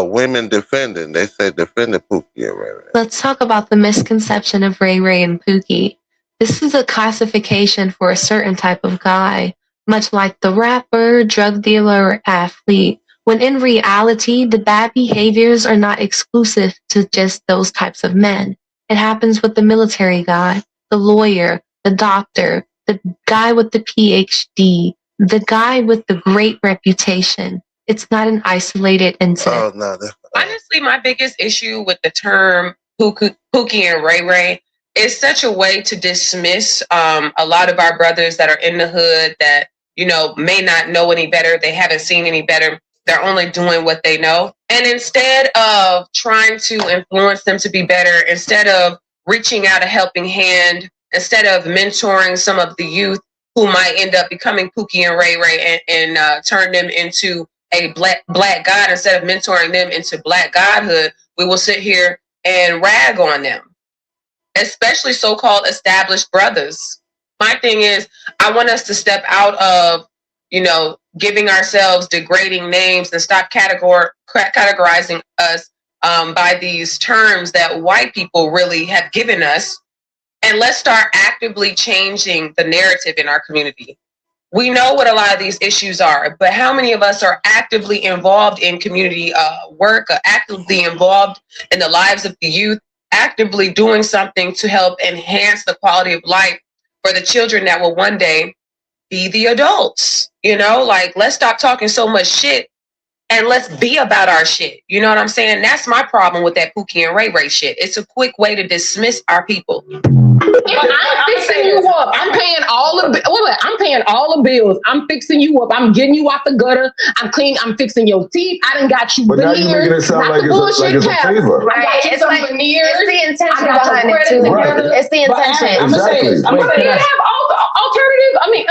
S2: women defending. They said defending Pookie and Ray Ray.
S9: Let's talk about the misconception of Ray Ray and Pookie. This is a classification for a certain type of guy, much like the rapper, drug dealer, or athlete, when in reality, the bad behaviors are not exclusive to just those types of men. It happens with the military guy, the lawyer, the doctor, the guy with the PhD, the guy with the great reputation. It's not an isolated incident.
S2: Oh, no.
S3: Honestly, my biggest issue with the term Pookie and Ray Ray is such a way to dismiss a lot of our brothers that are in the hood that, you know, may not know any better. They haven't seen any better. They're only doing what they know. And instead of trying to influence them to be better, instead of reaching out a helping hand, instead of mentoring some of the youth who might end up becoming Pookie and Ray Ray and turn them into a black god, instead of mentoring them into black godhood, we will sit here and rag on them, especially so-called established brothers. My thing is, I want us to step out of, you know, giving ourselves degrading names and stop categorizing us by these terms that white people really have given us. And let's start actively changing the narrative in our community. We know what a lot of these issues are, but how many of us are actively involved in community work, actively involved in the lives of the youth, actively doing something to help enhance the quality of life for the children that will one day be the adults? You know, like, let's stop talking so much shit and let's be about our shit. You know what I'm saying? That's my problem with that Pookie and Ray Ray shit. It's a quick way to dismiss our people.
S10: But I'm fixing you up. I'm paying all the I'm paying all the bills. I'm fixing you up. I'm getting you out the gutter. I'm clean. I'm fixing your teeth. I done got you
S11: but
S10: veneers.
S11: Now you're making it sound like it's a favor.
S9: Right. It's like
S10: veneers.
S9: It's the intention behind it too.
S11: Right.
S9: It's the intention.
S10: I'm gonna say this. I'm gonna say they have all the alternative. I mean,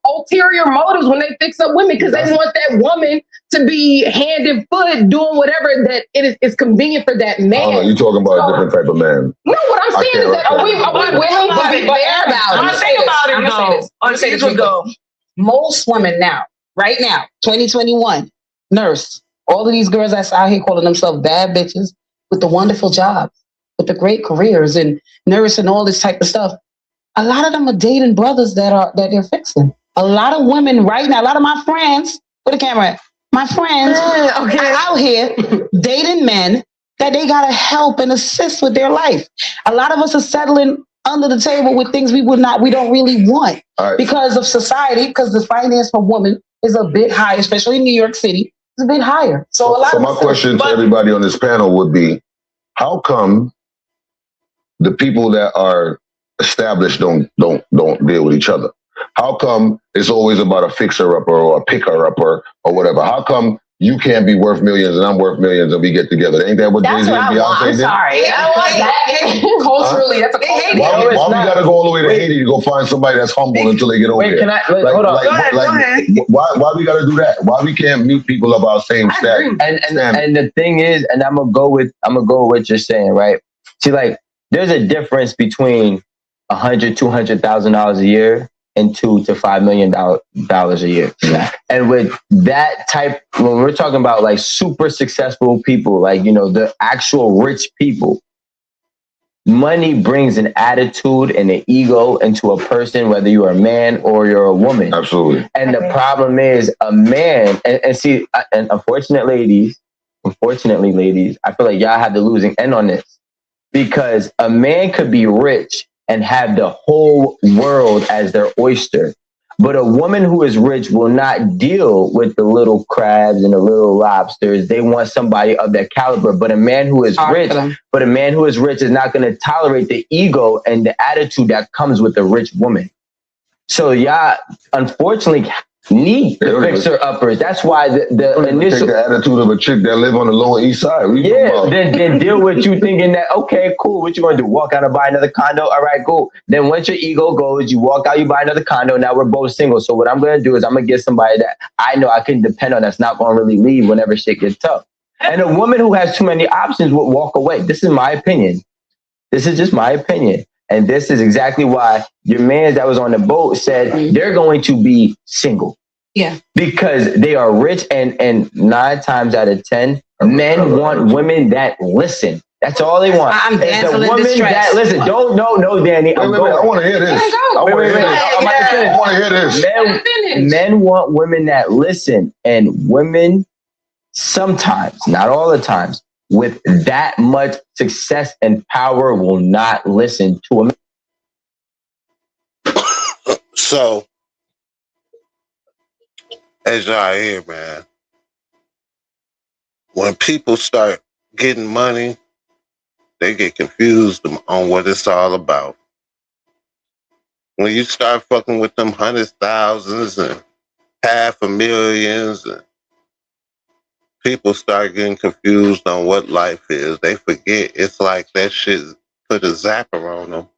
S10: ulterior motives when they fix up women because they want that woman to be hand and foot doing whatever that it is convenient for that man.
S11: Oh, you're talking about a different type of man.
S10: No, what I'm saying is that are we willing to be fair about it?
S3: I'm gonna say this.
S10: Most women now, right now, 2021, nurse, all of these girls that's out here calling themselves bad bitches with the wonderful jobs, with the great careers and nurse and all this type of stuff. A lot of them are dating brothers that they're fixing. A lot of women right now, a lot of my friends, put a camera at, my friends are out here dating men that they gotta help and assist with their life. A lot of us are settling under the table with things we don't really want because of society, because the finance for women is a bit higher, especially in New York City, it's a bit higher. So
S11: my question to everybody on this panel would be, how come the people that are established don't deal with each other? How come it's always about a fixer-upper or a picker-upper or whatever? How come you can't be worth millions and I'm worth millions and we get together? Ain't that what Jay-Z and Beyonce did?
S10: Sorry. Culturally, that's a culture.
S11: Why we gotta go all the way to Haiti to go find somebody that's humble until they get over there?
S1: Hold on.
S11: Why we gotta do that? Why we can't meet people of our same status?
S1: And the thing is, and I'm gonna go with what you're saying, right? See, like, there's a difference between $100,000-$200,000 a year and $2 to $5 million a year. And with that type, when we're talking about like super successful people, like, you know, the actual rich people, money brings an attitude and an ego into a person, whether you're a man or you're a woman.
S11: Absolutely.
S1: And the problem is a man, and see, and unfortunately, ladies, I feel like y'all have the losing end on this, because a man could be rich and have the whole world as their oyster. But a woman who is rich will not deal with the little crabs and the little lobsters. They want somebody of their caliber. But a man who is rich is not going to tolerate the ego and the attitude that comes with a rich woman. So y'all, unfortunately, need the fixer-uppers. That's why the initial...
S11: Take the attitude of a chick that live on the Lower East Side.
S1: Then deal with you thinking that, okay, cool, what you going to do? Walk out and buy another condo? All right, cool. Then once your ego goes, you walk out, you buy another condo, now we're both single. So what I'm going to do is I'm going to get somebody that I know I can depend on that's not going to really leave whenever shit gets tough. And a woman who has too many options will walk away. This is my opinion. This is just my opinion. And this is exactly why your man that was on the boat said they're going to be single.
S9: Yeah.
S1: Because they are rich, and 9 times out of 10, men want women that listen. That's all they want.
S10: I'm
S1: It's
S10: dancing
S1: the
S10: in
S1: woman
S10: distress.
S1: that listen. No, Danny.
S11: Wait, I want to hear this. I want to hear this.
S1: Men want women that listen, and women sometimes, not all the times, with that much success and power will not listen to a man.
S2: So, as y'all hear, man, when people start getting money, they get confused on what it's all about. When you start fucking with them hundreds, thousands, and $500,000s, and people start getting confused on what life is. They forget it's like that shit put a zapper on them,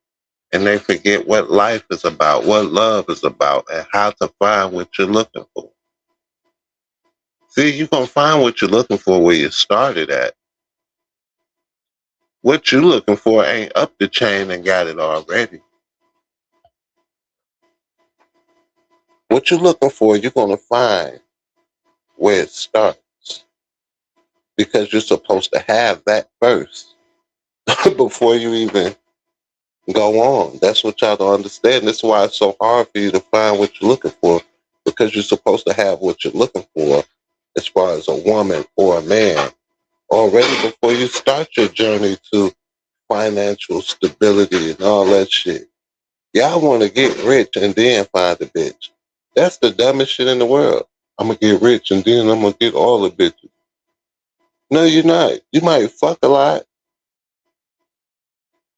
S2: and they forget what life is about, what love is about, and how to find what you're looking for. See, you're going to find what you're looking for where you started at. What you're looking for ain't up the chain and got it already. What you're looking for, you're going to find where it starts. Because you're supposed to have that first before you even go on. That's what y'all don't understand. That's why it's so hard for you to find what you're looking for, because you're supposed to have what you're looking for as far as a woman or a man already before you start your journey to financial stability and all that shit. Y'all want to get rich and then find a bitch. That's the dumbest shit in the world. I'm going to get rich and then I'm going to get all the bitches. No, you're not. You might fuck a lot,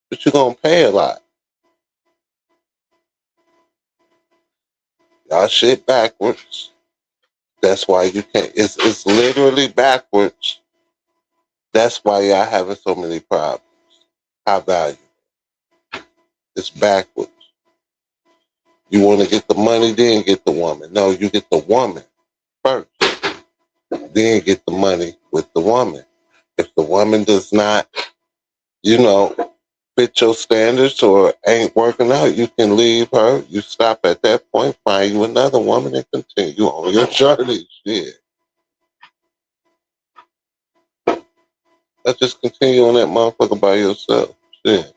S2: but you're going to pay a lot. Y'all shit backwards. That's why you can't. It's literally backwards. That's why y'all having so many problems. High value. It's backwards. You want to get the money, then get the woman. No, you get the woman first, then get the money with the woman. If the woman does not, fit your standards or ain't working out, you can leave her. You stop at that point, find you another woman, and continue on your journey. Shit. Let's just continue on that motherfucker by yourself. Shit.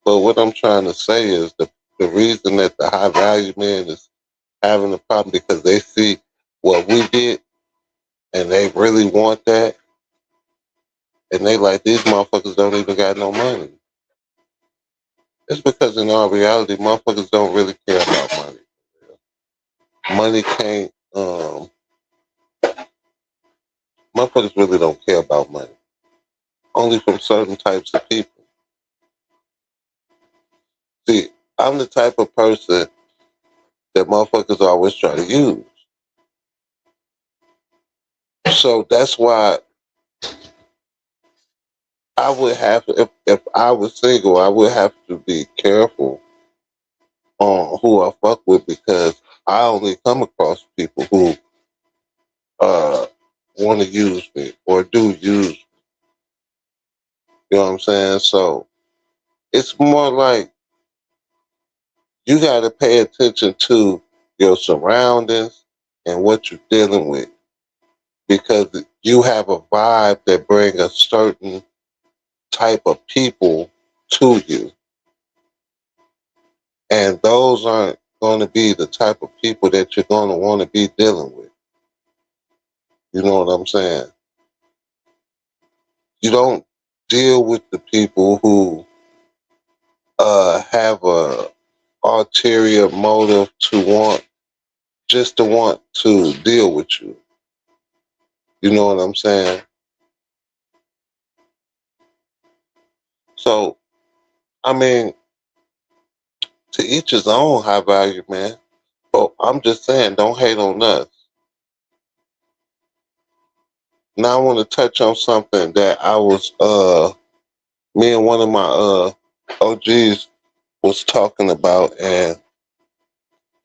S2: But what I'm trying to say is the reason that the high value man is having a problem because they see what we did and they really want that. And they like, these motherfuckers don't even got no money. It's because in our reality, motherfuckers don't really care about money. Money can't, motherfuckers really don't care about money. Only from certain types of people. See, I'm the type of person that motherfuckers always try to use. So that's why I would have to, if I was single, I would have to be careful on who I fuck with because I only come across people who want to use me or do use me. You know what I'm saying? So it's more like you got to pay attention to your surroundings and what you're dealing with because you have a vibe that brings a certain type of people to you. And those aren't going to be the type of people that you're going to want to be dealing with. You know what I'm saying? You don't deal with the people who have a ulterior motive to want to deal with you. You know what I'm saying? So, I mean, to each his own, high value, man. But I'm just saying, don't hate on us. Now I want to touch on something that I was, me and one of my OGs was talking about, and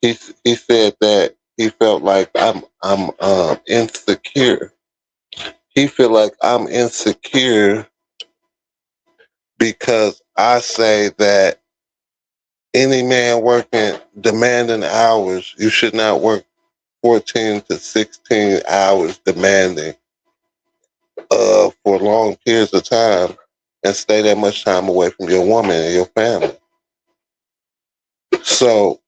S2: he said that he felt like I'm insecure. He feel like I'm insecure because I say that any man working demanding hours, you should not work 14 to 16 hours demanding for long periods of time and stay that much time away from your woman and your family. So,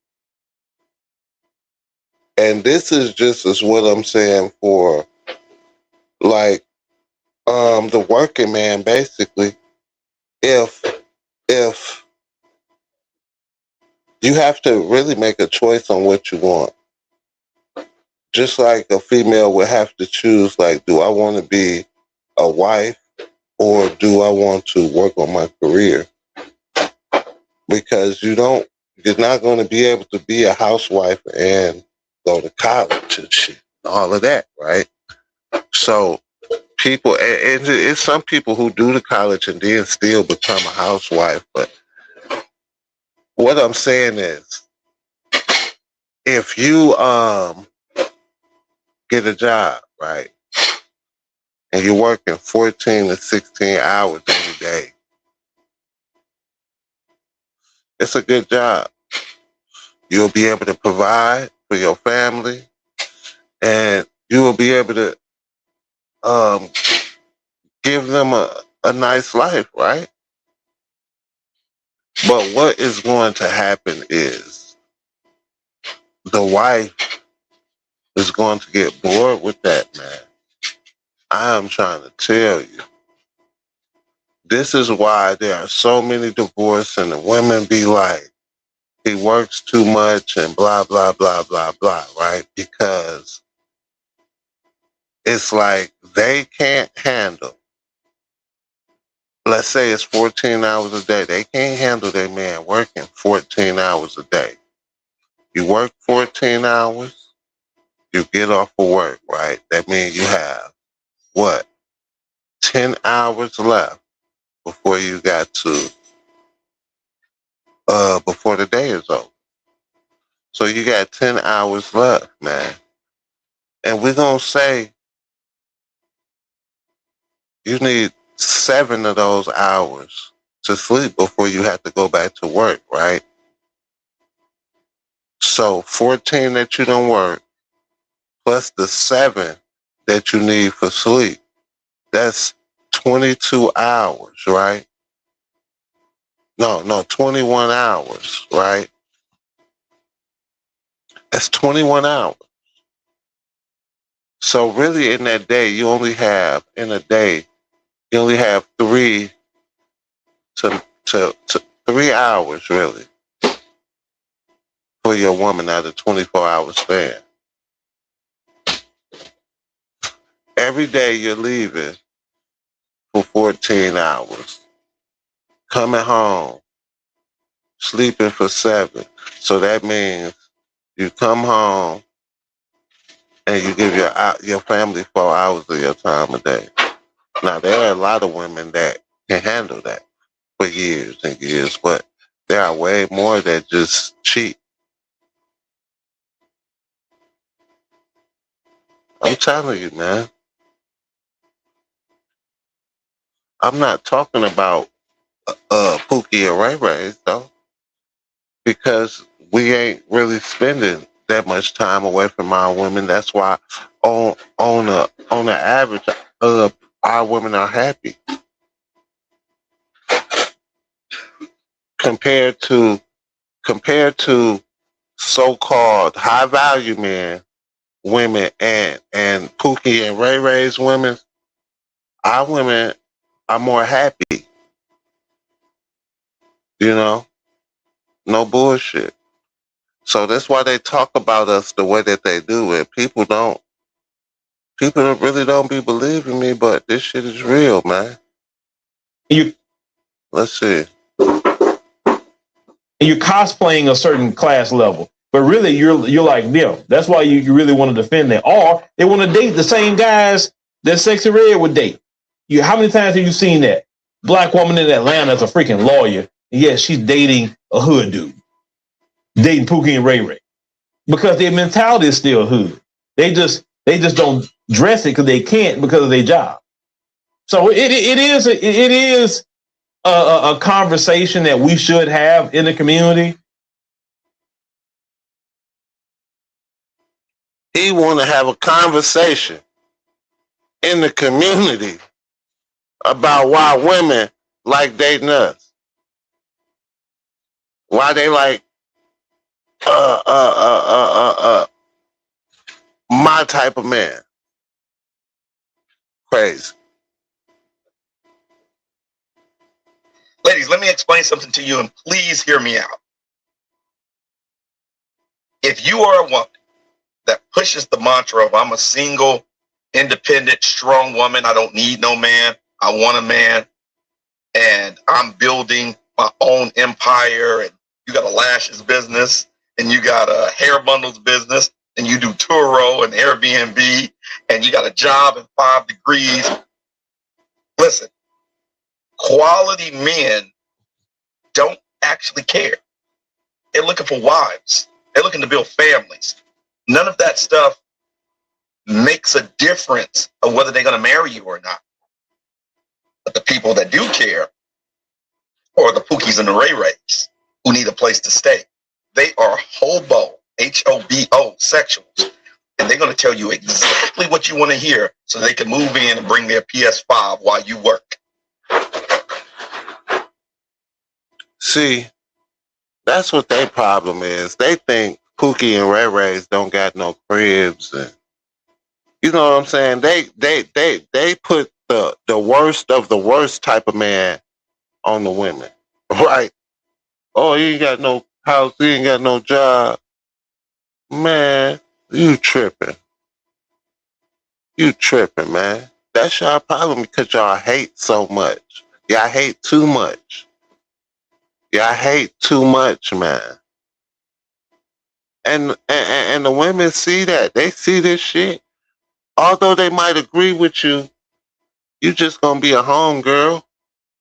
S2: and this is just as what I'm saying for like the working man. Basically, if you have to really make a choice on what you want, just like a female would have to choose, like, do I want to be a wife or do I want to work on my career? Because you're not going to be able to be a housewife and go to college and shit, and all of that, right? So people, and it's some people who do the college and then still become a housewife. But what I'm saying is, if you get a job, right, and you're working 14 to 16 hours every day, it's a good job. You'll be able to provide for your family, and you will be able to give them a nice life, right? But what is going to happen is the wife is going to get bored with that, man. I am trying to tell you. This is why there are so many divorces and the women be like, he works too much and blah, blah, blah, blah, blah, right? Because it's like they can't handle, let's say it's 14 hours a day. They can't handle their man working 14 hours a day. You work 14 hours, you get off of work, right? That means you have, what, 10 hours left before you got to, before the day is over. So you got 10 hours left, man. And we're going to say you need 7 of those hours to sleep before you have to go back to work, right? So 14 that you don't work, plus the 7 that you need for sleep, that's 22 hours, right? No, 21 hours, right? That's 21 hours. So really in that day, you only have 3 to 3 hours really for your woman out of 24-hour span. Every day you're leaving for 14 hours, coming home, sleeping for 7. So that means you come home and you give your family 4 hours of your time a day. Now, there are a lot of women that can handle that for years and years, but there are way more that just cheat. I'm telling you, man. I'm not talking about Pookie and Ray Ray, though, because we ain't really spending that much time away from our women. That's why on the average, our women are happy compared to so-called high value women and Pookie and Ray Ray's women. Our women are more happy. You know, no bullshit. So that's why they talk about us the way that they do. And people really don't be believing me, but this shit is real, man. Let's see.
S12: You're cosplaying a certain class level, but really you're like them. That's why you really want to defend them. Or they want to date the same guys that Sexy Red would date. How many times have you seen that? Black woman in Atlanta is a freaking lawyer. And yes, she's dating a hood dude. Dating Pookie and Ray Ray. Because their mentality is still hood. They just don't dress it because they can't because of their job. So it is a conversation that we should have in the community.
S2: He want to have a conversation in the community about why women like dating us. Why they like my type of man. Crazy.
S13: Ladies, let me explain something to you, and please hear me out. If you are a woman that pushes the mantra of I'm a single, independent, strong woman, I don't need no man, I want a man, and I'm building my own empire, and you got a lashes business, and you got a hair bundles business, and you do Turo and Airbnb, and you got a job in 5 degrees. Listen, quality men don't actually care. They're looking for wives. They're looking to build families. None of that stuff makes a difference of whether they're going to marry you or not. But the people that do care are the Pookies and the Ray Rays who need a place to stay. They are hobo, H-O-B-O, sexuals. And they're going to tell you exactly what you want to hear so they can move in and bring their PS5 while you work.
S2: See, that's what their problem is. They think Pookie and Ray Rays don't got no cribs, and you know what I'm saying. They put the worst of the worst type of man on the women, right? Oh, he ain't got no house, he ain't got no job. Man, you tripping. You tripping, man. That's y'all problem because y'all hate so much. Y'all hate too much. Y'all hate too much, man. And the women see that. They see this shit. Although they might agree with you, you just gonna be a home girl,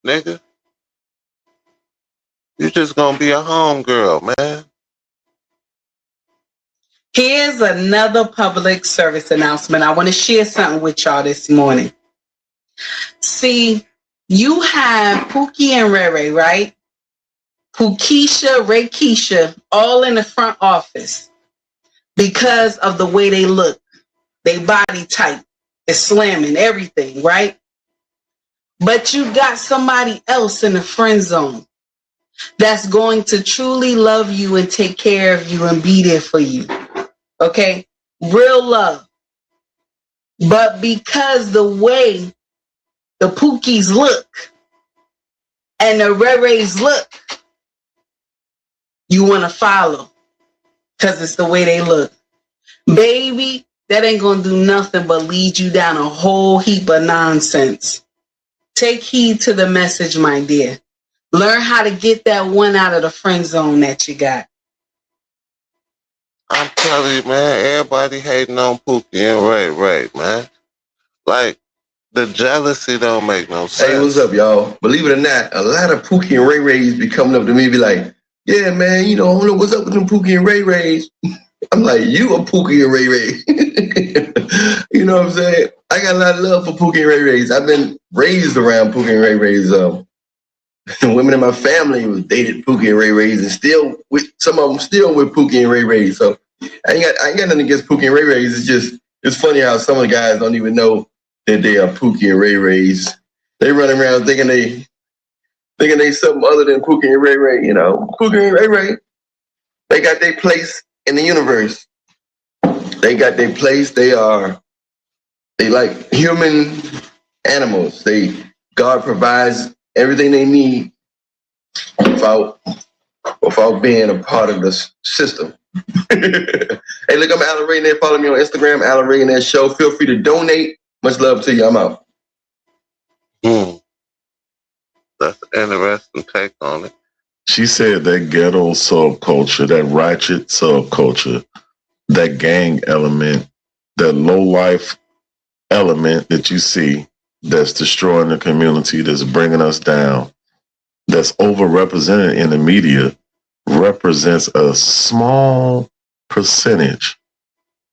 S2: nigga. You just gonna be a home girl, man.
S10: Here's another public service announcement. I want to share something with y'all this morning. See, you have Pookie and Ray Ray, right? Pookisha, Ray Keisha, all in the front office because of the way they look. They body type is slamming everything, right? But you got somebody else in the friend zone that's going to truly love you and take care of you and be there for you. Okay? Real love. But because the way the Pookies look and the Ray Rays look, you want to follow because it's the way they look. Baby, that ain't going to do nothing but lead you down a whole heap of nonsense. Take heed to the message, my dear. Learn how to get that one out of the friend zone that you got.
S2: I'm telling you, man, everybody hating on Pookie and Ray Ray, man. Like, the jealousy don't make no sense.
S8: Hey, what's up, y'all? Believe it or not, a lot of Pookie and Ray Rays be coming up to me and be like, yeah, man, I don't know what's up with them Pookie and Ray Rays. I'm like, you a Pookie and Ray Ray. You know what I'm saying? I got a lot of love for Pookie and Ray Rays. I've been raised around Pookie and Ray Rays. Women in my family was dated Pookie and Ray Rays, and still with some of them still with Pookie and Ray Rays. So I ain't got nothing against Pookie and Ray Rays. It's funny how some of the guys don't even know that they are Pookie and Ray Rays. They run around thinking they something other than Pookie and Ray Ray. Pookie and Ray Ray, they got their place in the universe. They got their place. They like human animals. God provides everything they need without being a part of the system. Hey, look, I'm Alan Ray. Follow me on Instagram, Alan Ray and that show. Feel free to donate. Much love to you. I'm out.
S2: That's an interesting take on it.
S14: She said that ghetto subculture, that ratchet subculture, that gang element, that low-life element that you see that's destroying the community, that's bringing us down, that's overrepresented in the media, represents a small percentage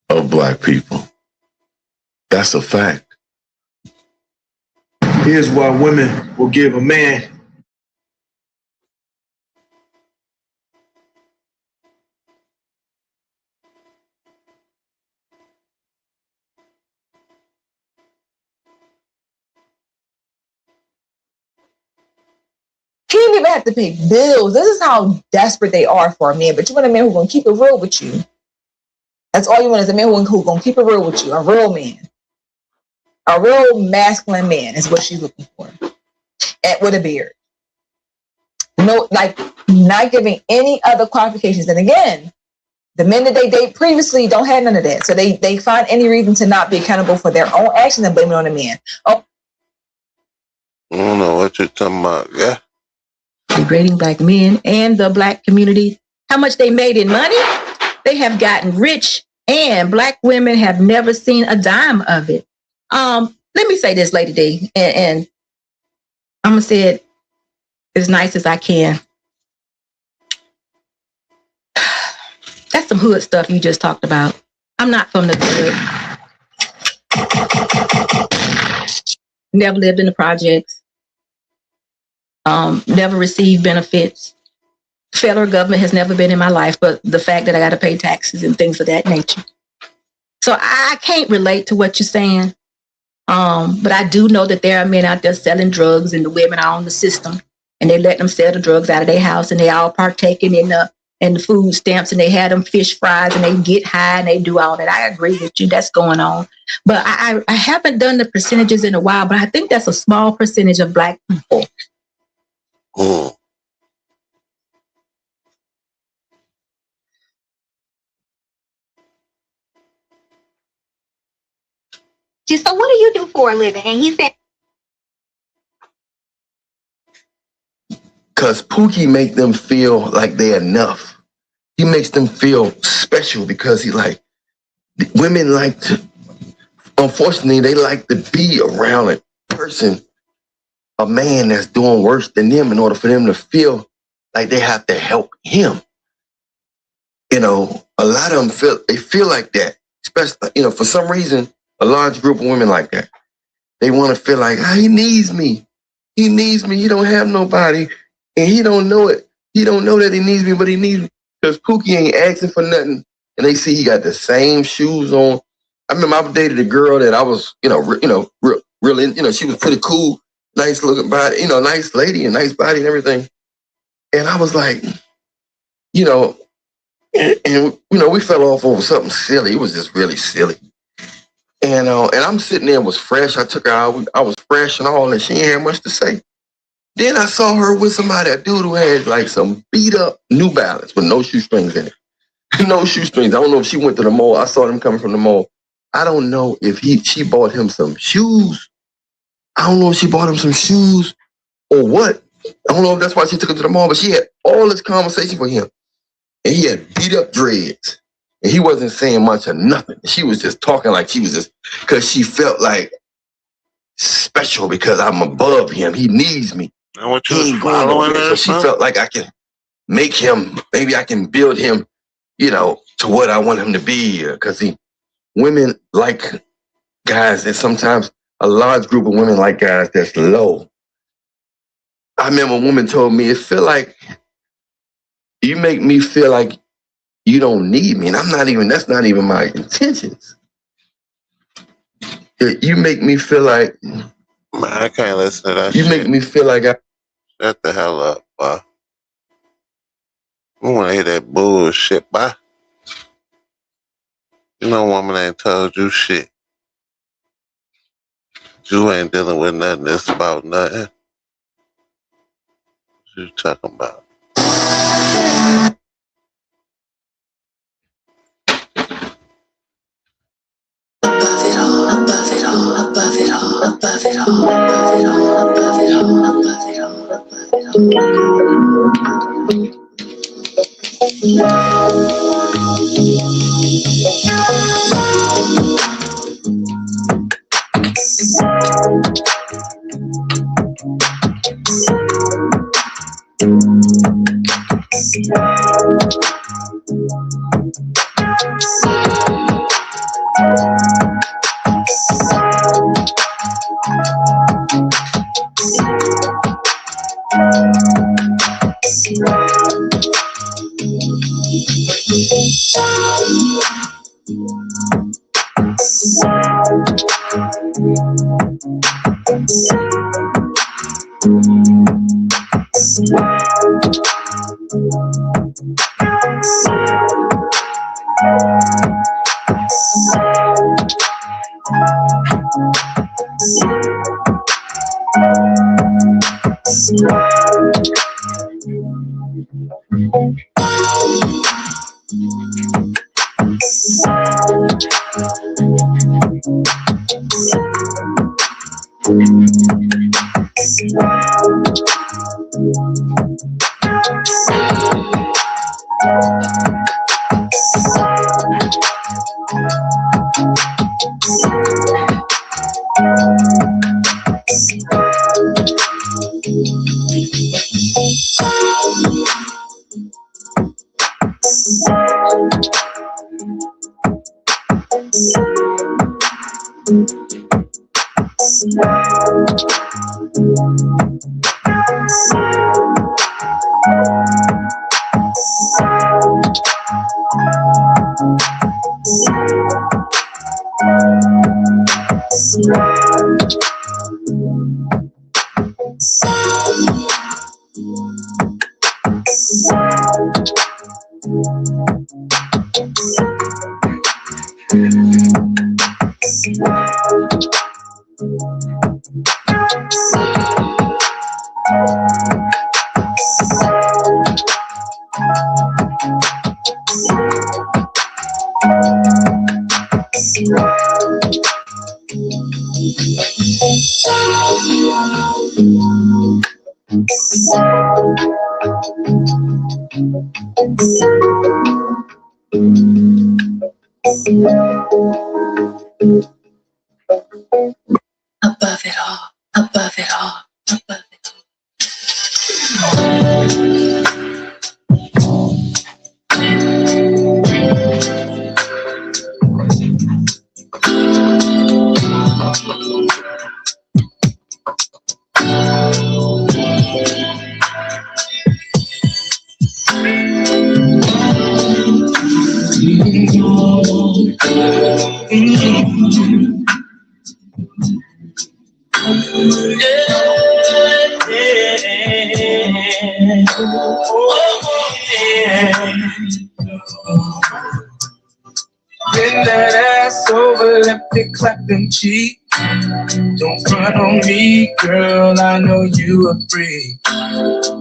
S14: of Black people. That's a fact.
S15: Here's why women will give a man
S16: even have to pay bills. This is how desperate they are for a man. But you want a man who's going to keep it real with you. That's all you want is a man who's going to keep it real with you. A real man. A real masculine man is what she's looking for. And with a beard. No, like, not giving any other qualifications. And again, the men that they date previously don't have none of that. So they find any reason to not be accountable for their own actions and blame it on the man. Oh,
S2: I don't know what you're talking about. Yeah.
S17: Degrading black men and the black community, how much they made in money, they have gotten rich, and black women have never seen a dime of it. Let me say this, Lady D, and I'm gonna say it as nice as I can. That's some hood stuff you just talked about. I'm not from the hood. Never lived in the projects. Never received benefits. Federal government has never been in my life, but the fact that I got to pay taxes and things of that nature. So I can't relate to what you're saying. But I do know that there are men out there selling drugs, and the women are on the system, and they let them sell the drugs out of their house, and they all partaking in the food stamps, and they had them fish fries, and they get high, and they do all that. I agree with you. That's going on. But I haven't done the percentages in a while, but I think that's a small percentage of black people.
S2: Mm.
S18: So what do you do for a living? And he said,
S8: because Pookie make them feel like they're enough. He makes them feel special because he like, women like to, unfortunately, they like to be around a person, a man that's doing worse than them in order for them to feel like they have to help him. You know, a lot of them feel like that, especially, you know, for some reason, a large group of women like that. They want to feel like, he needs me. He needs me. He don't have nobody. And he don't know it. He don't know that he needs me, but he needs me. Because Pookie ain't asking for nothing. And they see he got the same shoes on. I remember I dated a girl that I was, really, she was pretty cool, nice looking body, nice lady and nice body and everything. And I was like, and we fell off over something silly. It was just really silly. And I'm sitting there, was fresh. I took her out. I was fresh and all, and she ain't had much to say. Then I saw her with somebody, a dude who had like some beat up New Balance with no shoestrings in it. No shoestrings. I don't know if she went to the mall. I saw them coming from the mall. I don't know if she bought him some shoes. I don't know if she bought him some shoes or what. I don't know if that's why she took him to the mall, but she had all this conversation with him. And he had beat up dreads. And he wasn't saying much or nothing. She was just talking like she was just, because she felt like special because I'm above him. He needs me. He ain't going nowhere. So she felt like I can make him, maybe I can build him, to what I want him to be. Because women like guys that sometimes, a large group of women like guys that's low. I remember a woman told me, it feel like, you make me feel like you don't need me. And that's not even my intentions. You make me feel like,
S2: man, I can't listen to that.
S8: You make me feel like
S2: shut the hell up, boy. I want to hear that bullshit, boy. Woman ain't told you shit. You ain't dealing with nothing that's about nothing. What you talking about?
S1: Above it all, above it all, above it all, above it all, above it all, above it all, above it all, above it all. Above it all, above it all, above it all. Bend that ass over, let me clap them cheeks. Don't front on me, girl, I know you are free.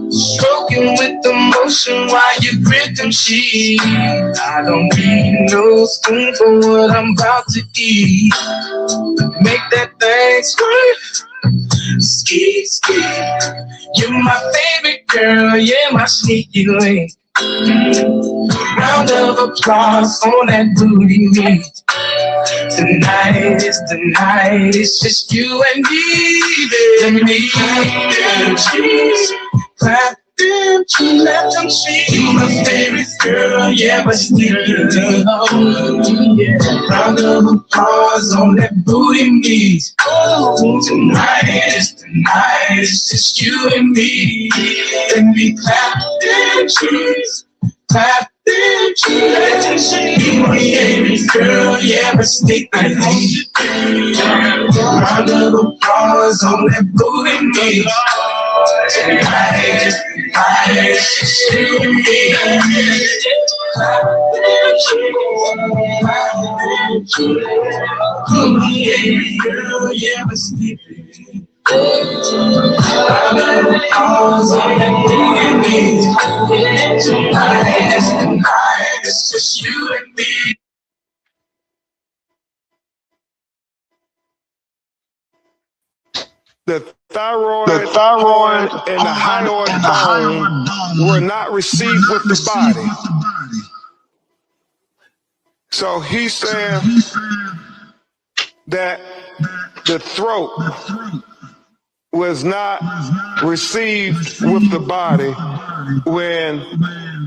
S1: Stroking with emotion while you grip them sheets. I don't need no spoon for what I'm about to eat. Make that thing squirt. Ski, ski. You're my favorite girl, yeah, my sneaky link. Round of applause on that booty meat. Tonight is the night, it's just you and me. Them cheese, clap them cheese, let them see. You my favorite girl, yeah, but still yeah. Round of applause on that booty meat. Oh, tonight is the night, it's just you and me. Let me clap them cheese. Clap them cheeks, let them see. You my favorite girl, yeah, but stick that round of applause on that booty meat. Tonight is the night, it's just you and me. Clap them cheeks, clap them cheeks. You my favorite girl, yeah, but stick round of applause on that booty meat. Tonight is the night, it's just you and me.
S19: The thyroid and the hyoid bone were not received with the body. So he's saying that the throat was not received with the body when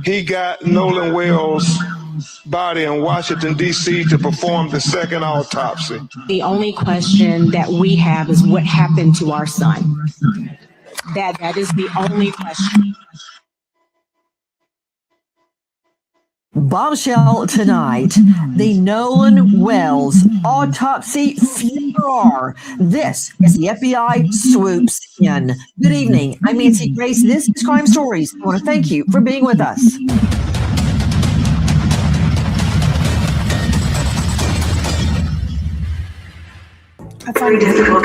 S19: he got Nolan Wells' body in Washington, D.C. to perform the second autopsy.
S20: The only question that we have is what happened to our son. That is the only question.
S21: Bombshell tonight, the Nolan Wells autopsy furor. This is the FBI swoops in. Good evening. I'm Nancy Grace. This is Crime Stories. I want to thank you for being with us.
S1: I find it difficult.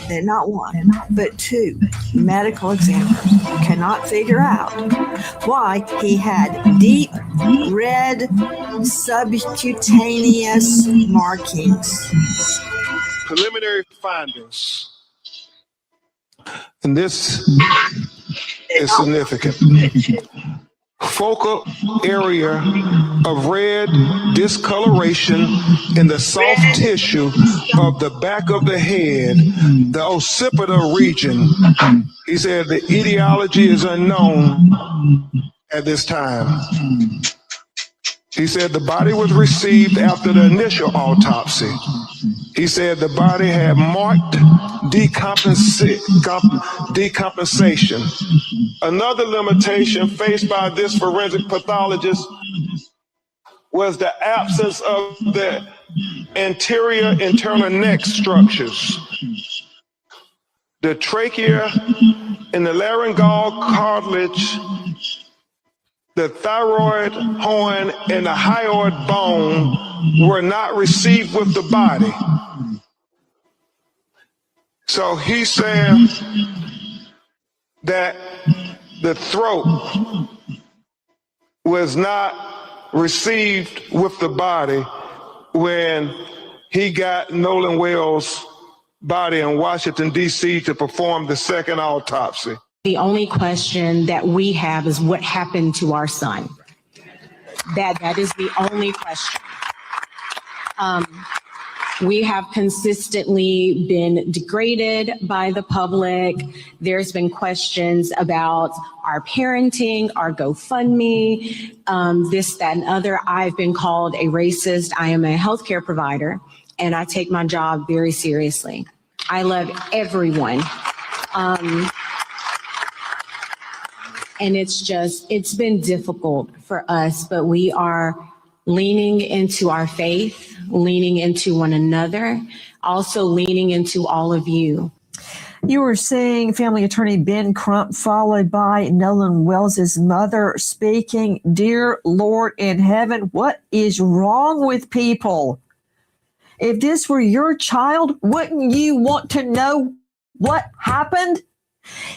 S21: that not one, but two medical examiners cannot figure out why he had deep red subcutaneous markings.
S19: Preliminary findings. And this is significant. Focal area of red discoloration in the soft tissue of the back of the head, the occipital region. He said the etiology is unknown at this time. He said the body was received after the initial autopsy. He said the body had marked decompensation. Another limitation faced by this forensic pathologist was the absence of the anterior internal neck structures. The trachea and the laryngeal cartilage, the thyroid horn, and the hyoid bone were not received with the body. So he's saying that the throat was not received with the body when he got Nolan Wells' body in Washington, D.C. to perform the second autopsy.
S20: The only question that we have is what happened to our son. That is the only question. We have consistently been degraded by the public. There's been questions about our parenting, our GoFundMe, this, that, and other. I've been called a racist. I am a healthcare provider, and I take my job very seriously. I love everyone. And it's been difficult for us, but we are leaning into our faith, leaning into one another, also leaning into all of you.
S21: You were saying family attorney Ben Crump, followed by Nolan Wells' mother speaking. Dear Lord in heaven, what is wrong with people? If this were your child, wouldn't you want to know what happened?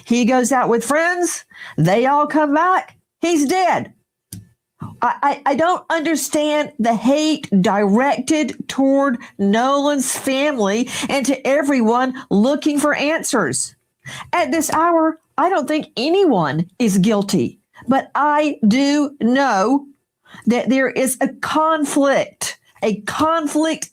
S21: He goes out with friends. They all come back. He's dead. I don't understand the hate directed toward Nolan's family and to everyone looking for answers. At this hour, I don't think anyone is guilty, but I do know that there is a conflict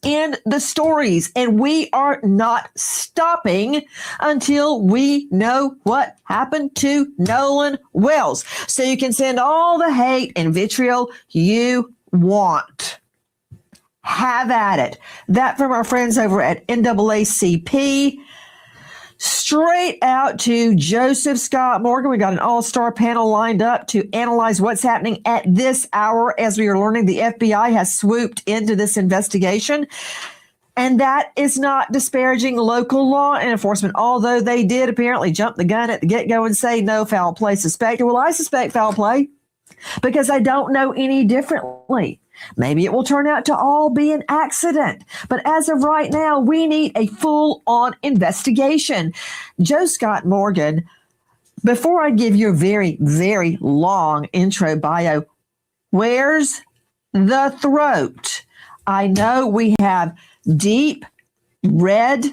S21: in the stories, and we are not stopping until we know what happened to Nolan Wells. So you can send all the hate and vitriol you want. Have at it. That from our friends over at NAACP. Straight out to Joseph Scott Morgan. We got an all-star panel lined up to analyze what's happening at this hour. As we are learning, the FBI has swooped into this investigation. And that is not disparaging local law enforcement, although they did apparently jump the gun at the get-go and say no foul play suspected. Well, I suspect foul play because I don't know any differently. Maybe it will turn out to all be an accident. But as of right now, we need a full-on investigation. Joe Scott Morgan, before I give you a very, very long intro bio, where's the throat? I know we have deep red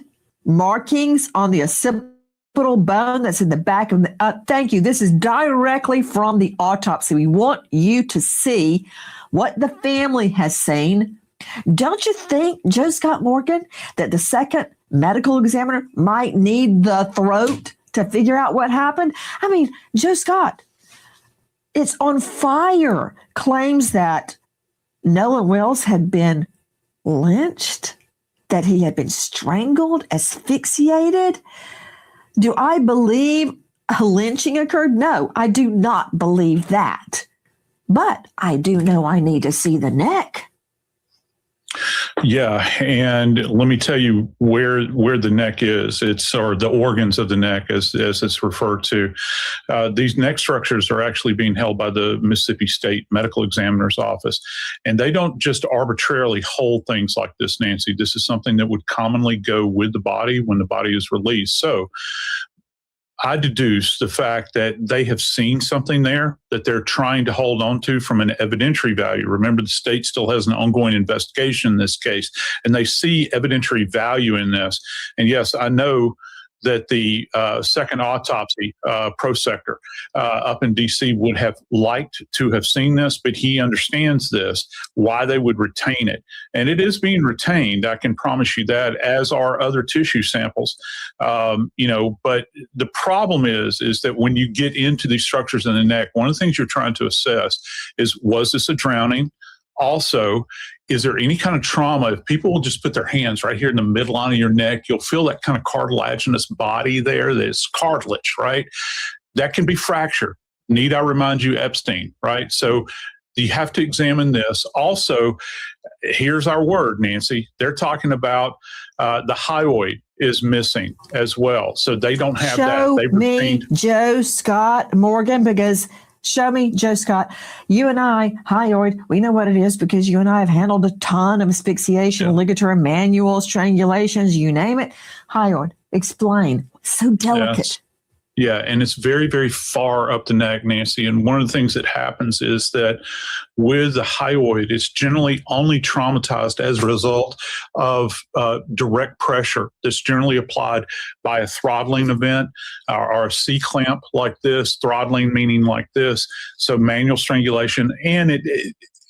S21: markings on the occipital bone that's in the back of the... thank you. This is directly from the autopsy. We want you to see what the family has seen. Don't you think, Joe Scott Morgan, that the second medical examiner might need the throat to figure out what happened? I mean, Joe Scott, it's on fire, claims that Nolan Wells had been lynched, that he had been strangled, asphyxiated. Do I believe a lynching occurred? No, I do not believe that. But I do know I need to see the neck.
S4: Yeah, and let me tell you where the neck is. Or the organs of the neck, as it's referred to. These neck structures are actually being held by the Mississippi State Medical Examiner's Office, and they don't just arbitrarily hold things like this, Nancy. This is something that would commonly go with the body when the body is released. So I deduce the fact that they have seen something there that they're trying to hold on to from an evidentiary value. Remember, the state still has an ongoing investigation in this case, and they see evidentiary value in this. And yes, I know that the second autopsy prosector up in D.C. would have liked to have seen this, but he understands this, why they would retain it. And it is being retained, I can promise you that, as are other tissue samples. But the problem is that when you get into these structures in the neck, one of the things you're trying to assess is, was this a drowning? Also, is there any kind of trauma? If people will just put their hands right here in the midline of your neck, you'll feel that kind of cartilaginous body there. There's cartilage, right? That can be fractured. Need I remind you, Epstein, right? So you have to examine this. Also, here's our word, Nancy. They're talking about the hyoid is missing as well. So they don't have that.
S21: Show me Joe Scott Morgan, because show me Joe Scott. You and I, hyoid, we know what it is because you and I have handled a ton of asphyxiation, ligature, manual strangulations, you name it. Hyoid, explain. So delicate.
S4: Yes. Yeah, and it's very, very far up the neck, Nancy. And one of the things that happens is that with the hyoid, it's generally only traumatized as a result of direct pressure that's generally applied by a throttling event or a C-clamp like this, throttling meaning like this, so manual strangulation. And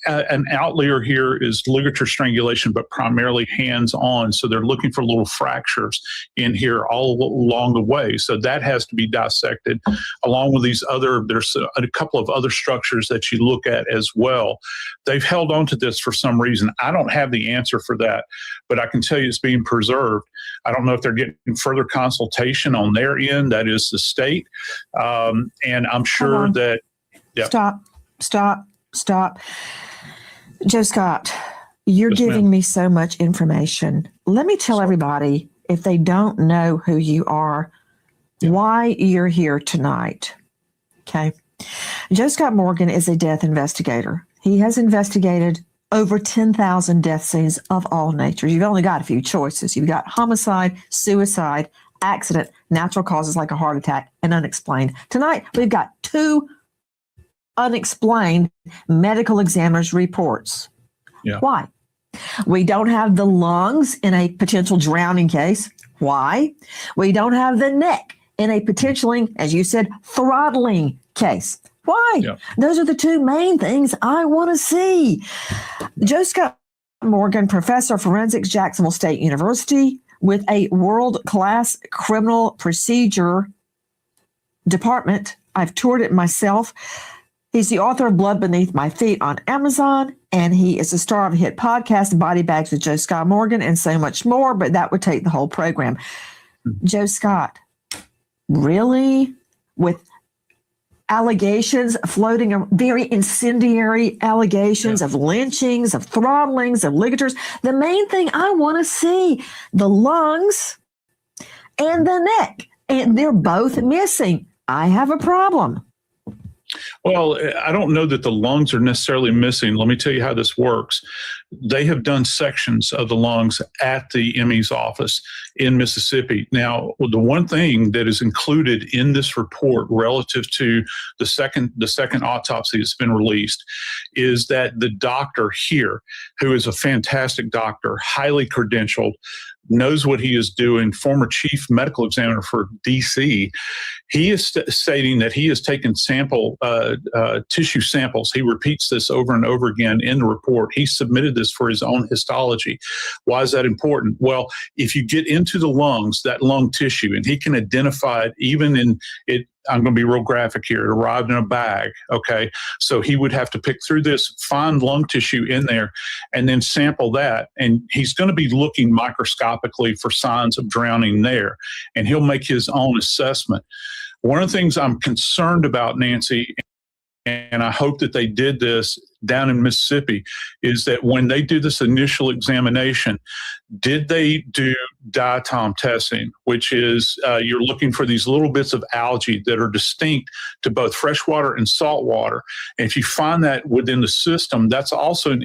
S4: an outlier here is ligature strangulation, but primarily hands-on. So they're looking for little fractures in here all along the way. So that has to be dissected along with these there's a couple of other structures that you look at as well. They've held on to this for some reason. I don't have the answer for that, but I can tell you it's being preserved. I don't know if they're getting further consultation on their end. That is the state. And I'm sure that... Yeah.
S21: Stop. Joe Scott, you're giving me so much information. Let me tell everybody, if they don't know who you are, why you're here tonight. Okay. Joe Scott Morgan is a death investigator. He has investigated over 10,000 death scenes of all natures. You've only got a few choices. You've got homicide, suicide, accident, natural causes like a heart attack, and unexplained. Tonight, we've got 2 unexplained medical examiner's reports.
S4: Yeah.
S21: Why? We don't have the lungs in a potential drowning case. Why? We don't have the neck in a potentially, as you said, throttling case. Why? Yeah. Those are the 2 main things I want to see. Joe Scott Morgan, professor of forensics, Jacksonville State University, with a world-class criminal procedure department. I've toured it myself. He's the author of Blood Beneath My Feet on Amazon, and he is the star of a hit podcast, Body Bags with Joe Scott Morgan, and so much more, but that would take the whole program. Joe Scott, really? With allegations floating, very incendiary allegations of lynchings, of throttlings, of ligatures. The main thing I want to see, the lungs and the neck, and they're both missing. I have a problem.
S4: Well, I don't know that the lungs are necessarily missing. Let me tell you how this works. They have done sections of the lungs at the ME's office in Mississippi. Now, the one thing that is included in this report relative to the second autopsy that's been released is that the doctor here, who is a fantastic doctor, highly credentialed, knows what he is doing, former chief medical examiner for DC, he is stating that he has taken tissue samples. He repeats this over and over again in the report. He submitted this for his own histology. Why is that important? Well, if you get into the lungs, that lung tissue, and he can identify it even in it, I'm going to be real graphic here. It arrived in a bag, okay? So he would have to pick through this, find lung tissue in there, and then sample that. And he's going to be looking microscopically for signs of drowning there, and he'll make his own assessment. One of the things I'm concerned about, Nancy, and I hope that they did this down in Mississippi is that when they do this initial examination, did they do diatom testing, which is you're looking for these little bits of algae that are distinct to both freshwater and saltwater. And if you find that within the system, that's also an